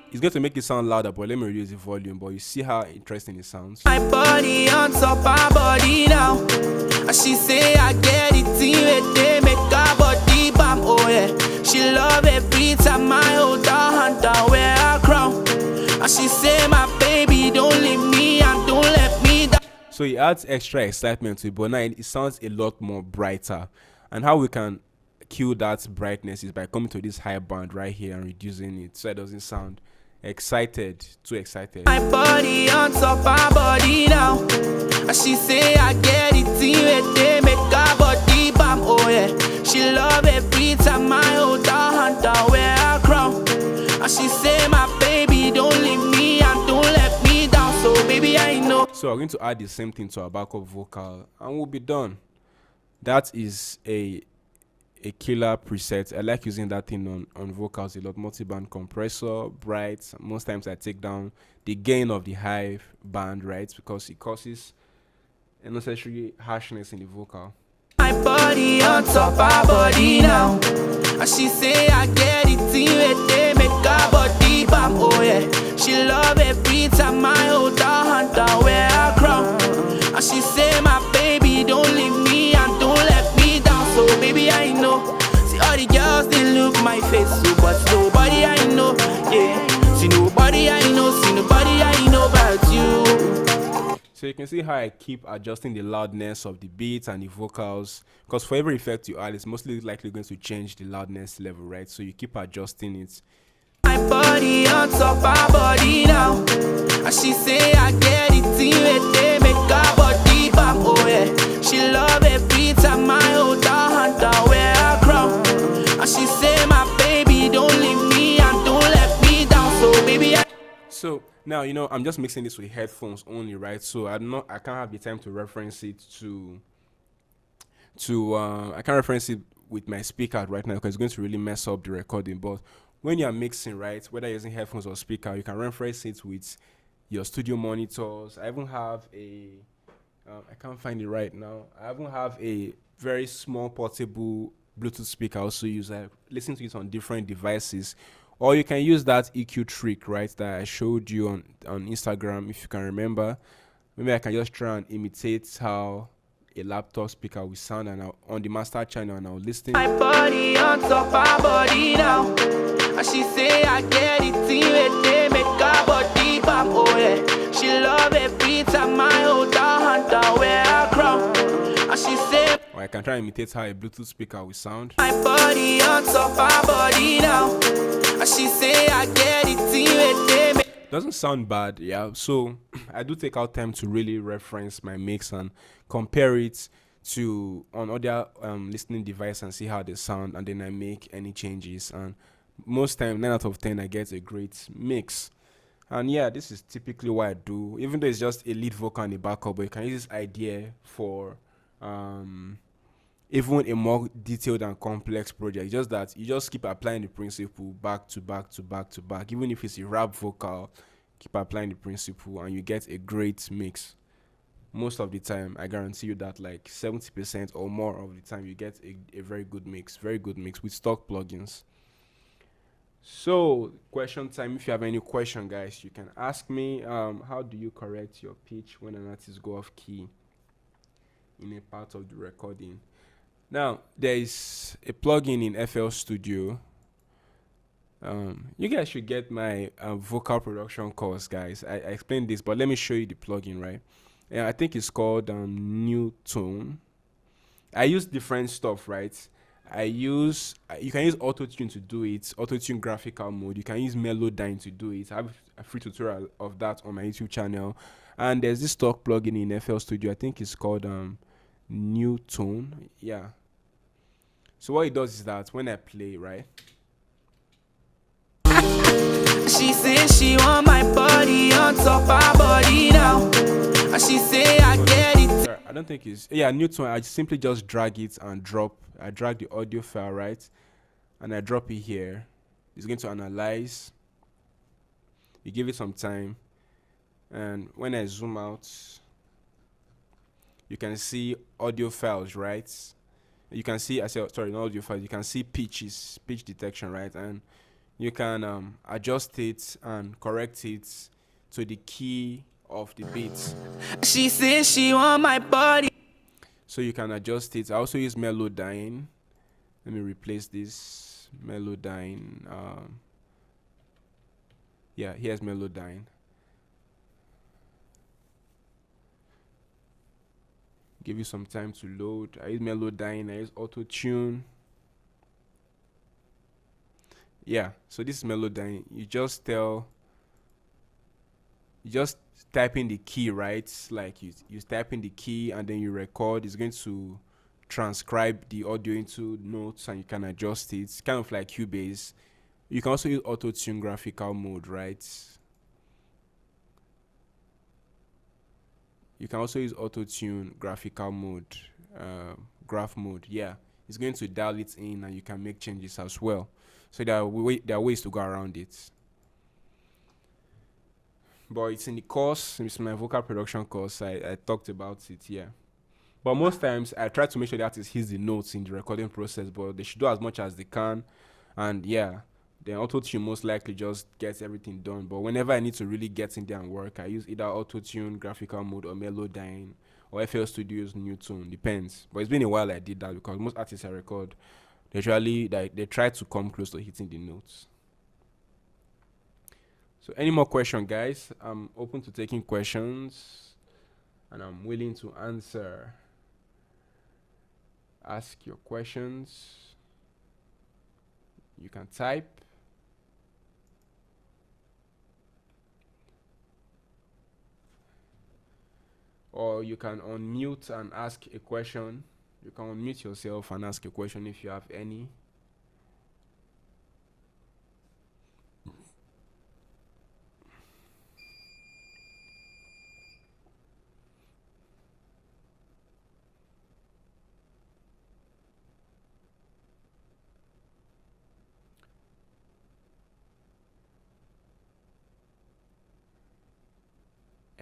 It's going to make it sound louder, but let me reduce the volume. But you see how interesting it sounds. My body on top our body now. And she say I get it in they make her body bam. Oh yeah. She love every time I hold her hand down where I crown. And she say my baby don't leave me and don't let me down. So it adds extra excitement to it, but now it sounds a lot more brighter. And how we can kill that brightness is by coming to this high band right here and reducing it so it doesn't sound excited, too excited. My body on top our body now. And she say I get it in they make her body bam. Oh yeah. She love every time I hold her hand down where I crown. And she say my baby don't leave me and don't let me down. So baby I know. So we're going to add the same thing to our backup vocal and we'll be done. That is a killer preset. I like using that thing on vocals a lot. Multiband compressor, bright. Most times I take down the gain of the high band, right? Because it causes unnecessary harshness in the vocal. My body on top our body now. And she say I get it in they make her body bam. Oh yeah. She love every time I hold her hand down where I crown. And she say my baby don't leave me and don't let me down. So baby I know. See all the girls they look my face so but nobody I know. Yeah. See nobody I know. See nobody I know about you. So you can see how I keep adjusting the loudness of the beats and the vocals, because for every effect you add, it's mostly likely going to change the loudness level, right? So you keep adjusting it. My body on top our body now. And she say I get it in they make her body bam. Oh yeah. She love every time I hold her hand down where I crown. And she say my baby don't leave me and don't let me down. So baby I. So now, you know, I'm just mixing this with headphones only, right? So I can't have the time to reference it I can't reference it with my speaker right now because it's going to really mess up the recording. But when you're mixing, right, whether you're using headphones or speaker, you can reference it with your studio monitors. I even have I can't find it right now. I even have a very small portable Bluetooth speaker I also use. I listen to it on different devices. Or you can use that EQ trick, right, that I showed you on Instagram, if you can remember. Maybe I can just try and imitate how a laptop speaker will sound and on the master channel and I'll listen. My body on top our body now. And she say I get it in they make her body bam. Oh yeah. She love every time I hold her hand down where I crown. And she say or I can try and imitate how a Bluetooth speaker will sound. My body on top our body now. And she say I get it in they make. Doesn't sound bad, yeah. So I do take out time to really reference my mix and compare it to on other listening device and see how they sound, and then I make any changes. And most time 9 out of 10 I get a great mix. And yeah, this is typically what I do, even though it's just a lead vocal and a backup, but you can use this idea for even a more detailed and complex project. Just that you just keep applying the principle back to back to back to back. Even if it's a rap vocal, keep applying the principle and you get a great mix. most of the time, I guarantee you that like 70% or more of the time, you get a very good mix with stock plugins. So, question time. If you have any question, guys, you can ask me. How do you correct your pitch when an artist go off key in a part of the recording? Now, there is a plugin in FL Studio. You guys should get my vocal production course, guys. I explained this, but let me show you the plugin, right? Yeah, I think it's called New Tone. I use different stuff, right? You can use Autotune to do it, Autotune graphical mode. You can use Melodyne to do it. I have a free tutorial of that on my YouTube channel. And there's this stock plugin in FL Studio. I think it's called New Tone. Yeah. So what it does is that when I play, right? She says she want my body on top her body now. And she say I get it. Sorry, I don't think it's New Tone. I simply just drag it and drop. I drag the audio file, right? And I drop it here. It's going to analyze. You give it some time. And when I zoom out, you can see audio files, right? You can see, not audio files, you can see pitch detection, right? And you can adjust it and correct it to the key of the beat. She says she want my body. So you can adjust it. I also use Melodyne. Let me replace this Melodyne. Here's Melodyne. Give you some time to load. I use Melodyne. I use Autotune. Yeah, so this is Melodyne. You just type in the key, right? Like you type in the key and then you record. It's going to transcribe the audio into notes and you can adjust it. It's kind of like Cubase. You can also use Autotune graphical mode, right? You can also use Autotune graphical mode, graph mode. Yeah, it's going to dial it in and you can make changes as well. So there are ways to go around it. But it's in the course, it's my vocal production course. I talked about it, yeah. But most times I try to make sure the artist hits the notes in the recording process, but they should do as much as they can. And yeah, then Autotune most likely just gets everything done. But whenever I need to really get in there and work, I use either Autotune graphical mode or Melodyne or FL Studio's New Tone, depends. But it's been a while I did that because most artists I record, they try to come close to hitting the notes. So any more questions, guys? I'm open to taking questions and I'm willing to answer. Ask your questions. You can type. Or you can unmute and ask a question. You can unmute yourself and ask a question if you have any.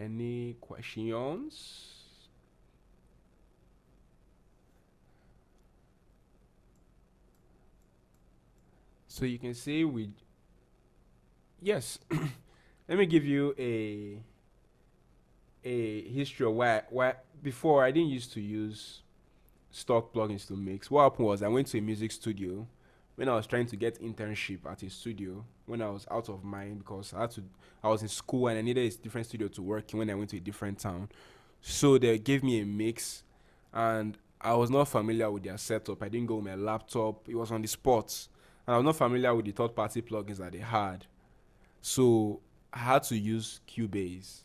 Any questions? So you can see yes. Let me give you a history of why before I didn't used to use stock plugins to mix. What happened was I went to a music studio when I was trying to get internship at a studio when I was out of mind because I was in school and I needed a different studio to work in when I went to a different town. So they gave me a mix and I was not familiar with their setup. I didn't go with my laptop. It was on the spot. And I was not familiar with the third-party plugins that they had. So I had to use Cubase,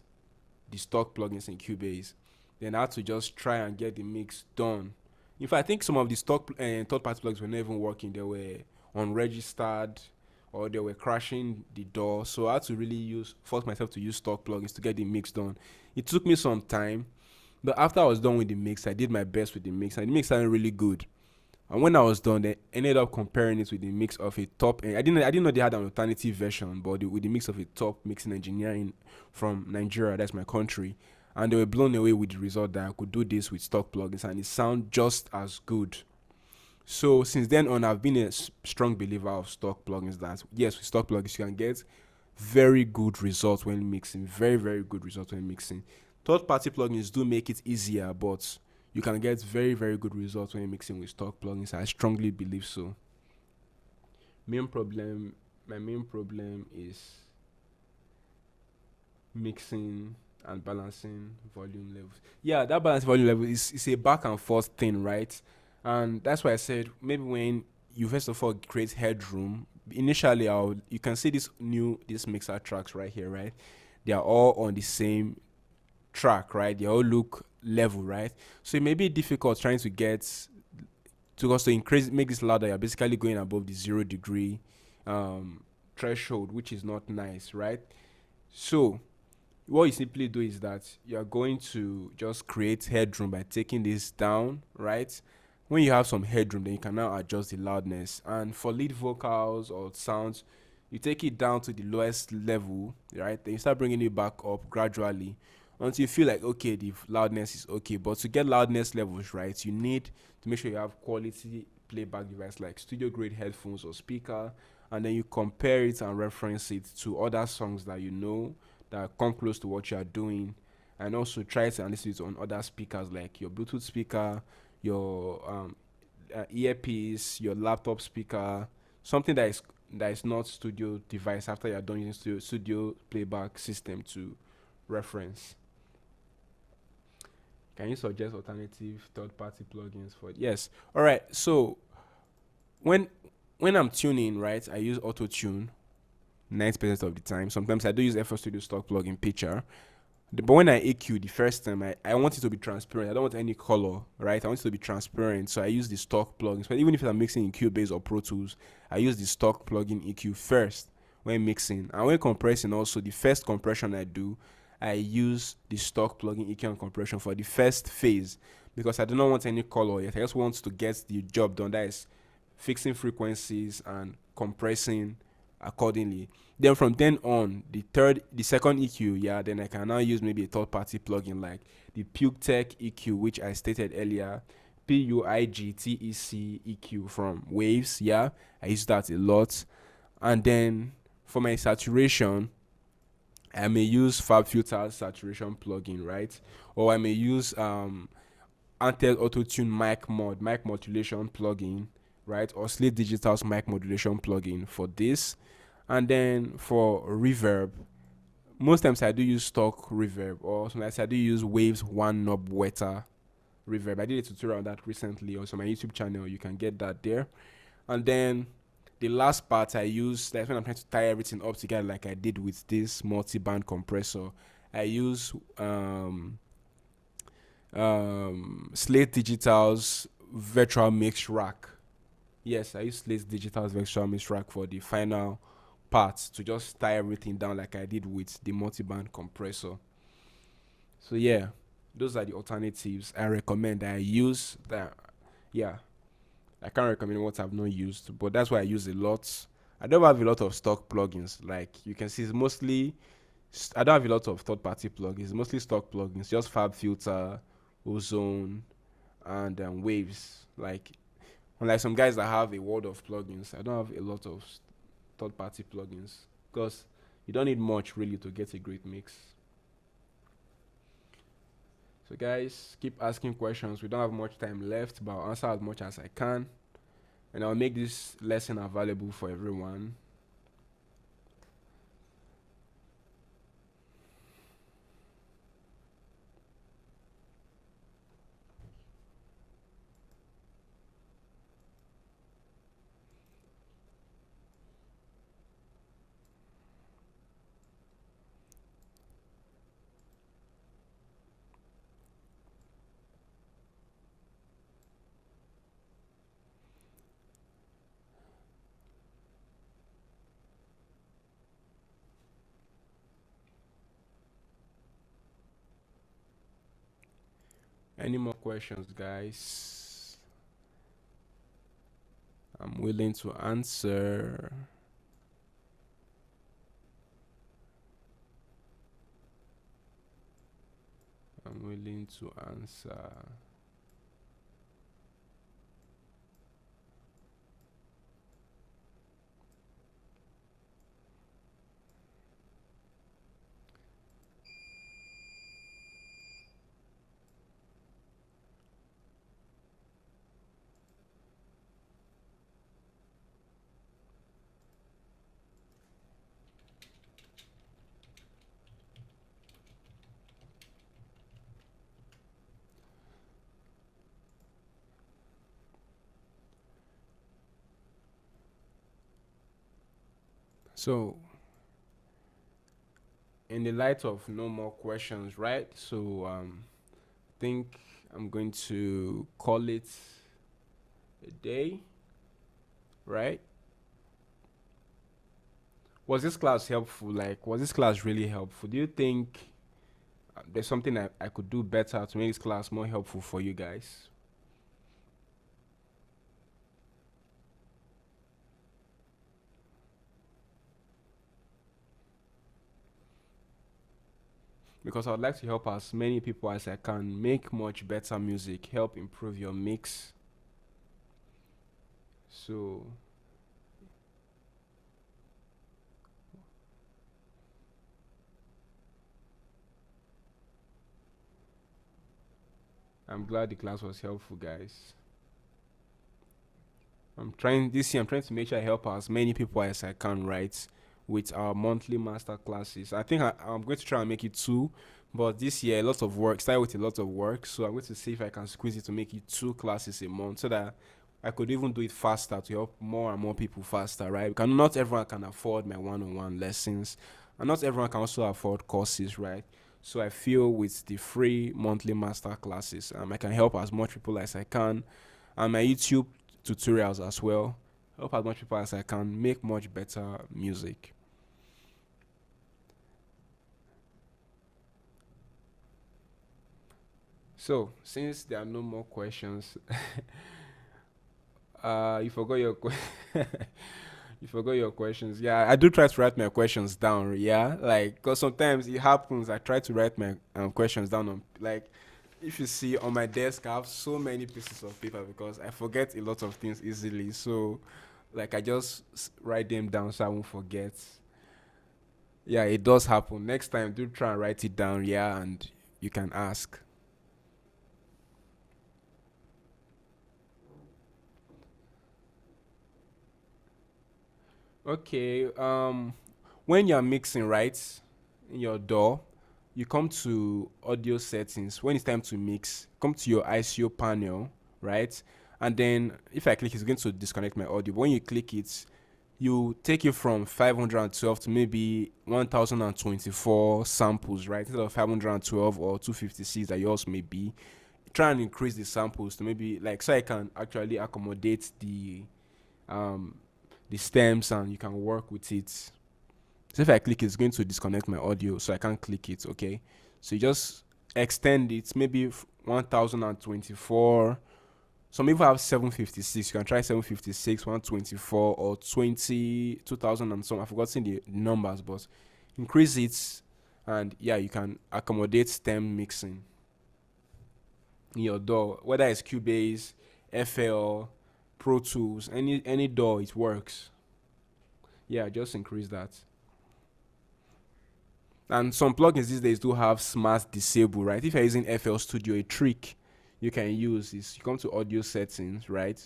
the stock plugins in Cubase. Then I had to just try and get the mix done. In fact, I think some of the stock third-party plugins were not even working. They were unregistered or they were crashing the DAW. So I had to really force myself to use stock plugins to get the mix done. It took me some time. But after I was done with the mix, I did my best with the mix. And the mix sounded really good. And when I was done, they ended up comparing it with the mix of a top. I didn't know they had an alternative version, but with the mix of a top mixing engineer from Nigeria, that's my country. and they were blown away with the result that I could do this with stock plugins and it sounds just as good. So since then on, I've been a strong believer of stock plugins, that yes, with stock plugins you can get very good results when mixing, very, very good results when mixing. Third party plugins do make it easier, but you can get very, very good results when mixing with stock plugins. I strongly believe so. My main problem is mixing and balancing volume levels. Yeah, that balance volume level is a back and forth thing, right? And that's why I said maybe when you first of all create headroom, initially you can see this mixer tracks right here, right? They are all on the same track, right? They all look level, right? So it may be difficult trying to get to also make this louder. You're basically going above the 0 degree threshold, which is not nice, right? So what you simply do is that you're going to just create headroom by taking this down, right? When you have some headroom, then you can now adjust the loudness. And for lead vocals or sounds, you take it down to the lowest level, right? Then you start bringing it back up gradually until you feel like, okay, the loudness is okay. But to get loudness levels right, you need to make sure you have quality playback device like studio grade headphones or speaker, and then you compare it and reference it to other songs that you know that come close to what you are doing, and also try to listen to it on other speakers like your Bluetooth speaker, your earpiece, your laptop speaker, something that is not studio device after you're done using studio playback system to reference. Can you suggest alternative third-party plugins for it? Yes. All right. So when I'm tuning, right, I use Autotune 90% of the time. Sometimes I do use FL Studio stock plugin picture. But when I EQ the first time, I want it to be transparent. I don't want any color, right? I want it to be transparent. So I use the stock plugins. But even if I'm mixing in Cubase or Pro Tools, I use the stock plugin EQ first when mixing. And when compressing also, the first compression I do, I use the stock plugin EQ and compression for the first phase because I do not want any color yet. I just want to get the job done. That is fixing frequencies and compressing accordingly. Then from then on, the second EQ, yeah, then I can now use maybe a third-party plugin like the PuigTech EQ, which I stated earlier, PUIGTEC EQ from Waves, yeah, I use that a lot. And then for my saturation, I may use FabFilter saturation plugin, right? Or I may use Untitled Autotune mic modulation plugin, right? Or Slate Digital's mic modulation plugin for this. And then for reverb, most times I do use stock reverb, or sometimes I do use Waves one knob wetter reverb. I did a tutorial on that recently also on my YouTube channel. You can get that there. And then the last part I use, that's when I'm trying to tie everything up together like I did with this multiband compressor. I use Slate Digital's virtual mix rack. Yes, I use Slate Digital's virtual mix rack for the final parts to just tie everything down like I did with the multiband compressor. So yeah, those are the alternatives I recommend that I use. That, yeah, I can't recommend what I've not used, but that's why I use a lot. I don't have a lot of stock plugins. Like you can see, it's mostly I don't have a lot of third-party plugins. Mostly stock plugins, just FabFilter, Ozone, and Waves. Like unlike some guys that have a world of plugins, I don't have a lot of third-party plugins because you don't need much really to get a great mix. So guys, keep asking questions. We don't have much time left, but I'll answer as much as I can, and I'll make this lesson available for everyone. Any more questions, guys? I'm willing to answer. I'm willing to answer. So, in the light of no more questions, right? So, think I'm going to call it a day, right? Was this class helpful? Like, was this class really helpful? Do you think there's something I could do better to make this class more helpful for you guys? Because I would like to help as many people as I can make much better music, help improve your mix. So, I'm glad the class was helpful, guys. I'm trying to make sure I help as many people as I can, right? With our monthly master classes. I think I'm going to try and make it two, but this year a lot of work, started with a lot of work. So I'm going to see if I can squeeze it to make it two classes a month so that I could even do it faster to help more and more people faster, right? Because not everyone can afford my one-on-one lessons, and not everyone can also afford courses, right? So I feel with the free monthly master classes, I can help as much people as I can, and my YouTube tutorials as well. Help as much people as I can make much better music. So since there are no more questions, you forgot your you forgot your questions. Yeah, I do try to write my questions down. Yeah, like because sometimes it happens. I try to write my questions down on like. If you see on my desk, I have so many pieces of paper because I forget a lot of things easily. So, like, I just write them down so I won't forget. Yeah, it does happen. Next time, do try and write it down. Yeah, and you can ask. Okay. When you're mixing, right, in your DAW, you come to audio settings. When it's time to mix, come to your ICO panel, right? And then if I click, it's going to disconnect my audio. But when you click it, you take it from 512 to maybe 1024 samples, right? Instead of 512 or 256 that yours may be. Try and increase the samples to maybe like so I can actually accommodate um the stems and you can work with it. So if I click it's going to disconnect my audio, so I can't click it, okay? So you just extend it, maybe 1024. Some people have 756. You can try 756, 124, or 20, 2000 and some. I've forgotten the numbers, but increase it, and yeah, you can accommodate stem mixing in your DAW, whether it's Cubase, FL, Pro Tools, any DAW, it works. Yeah, just increase that. And some plugins these days do have smart disable, right? If you're using FL Studio, a trick you can use is you come to audio settings, right?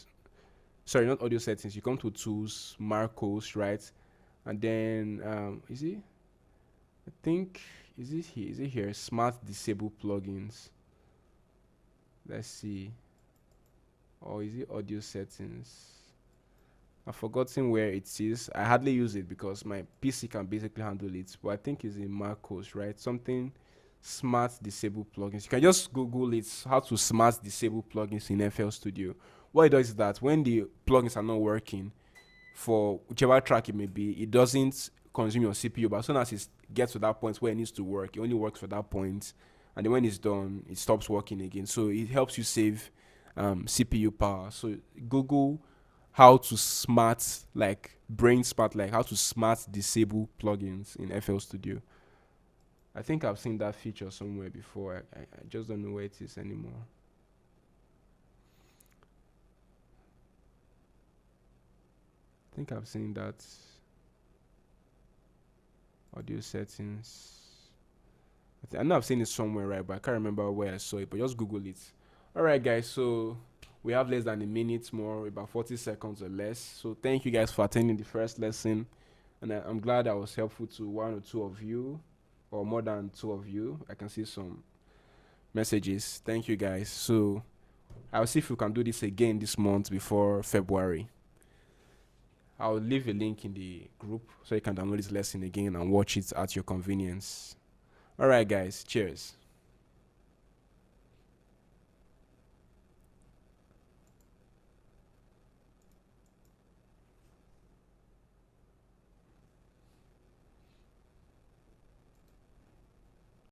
Sorry, not audio settings. You come to tools, Marcos, right? And then is it? I think is it here? Is it here? Smart disable plugins. Let's see. Or is it audio settings? I've forgotten where it is. I hardly use it because my PC can basically handle it. But I think it's in Marcos, right? Something smart disable plugins. You can just Google it, how to smart disable plugins in FL Studio. What it does is that when the plugins are not working for whichever track it may be, it doesn't consume your CPU. But as soon as it gets to that point where it needs to work, it only works for that point. And then when it's done, it stops working again. So it helps you save CPU power. So Google how to smart, like brain smart, like how to smart disable plugins in FL Studio. I think I've seen that feature somewhere before. I just don't know where it is anymore. I think I've seen that. Audio settings. I know I've seen it somewhere, right? But I can't remember where I saw it. But just Google it. All right, guys. So we have less than a minute more, about 40 seconds or less. So thank you guys for attending the first lesson. And I'm glad I was helpful to one or two of you, or more than two of you. I can see some messages. Thank you, guys. So I'll see if we can do this again this month before February. I'll leave a link in the group so you can download this lesson again and watch it at your convenience. All right, guys. Cheers.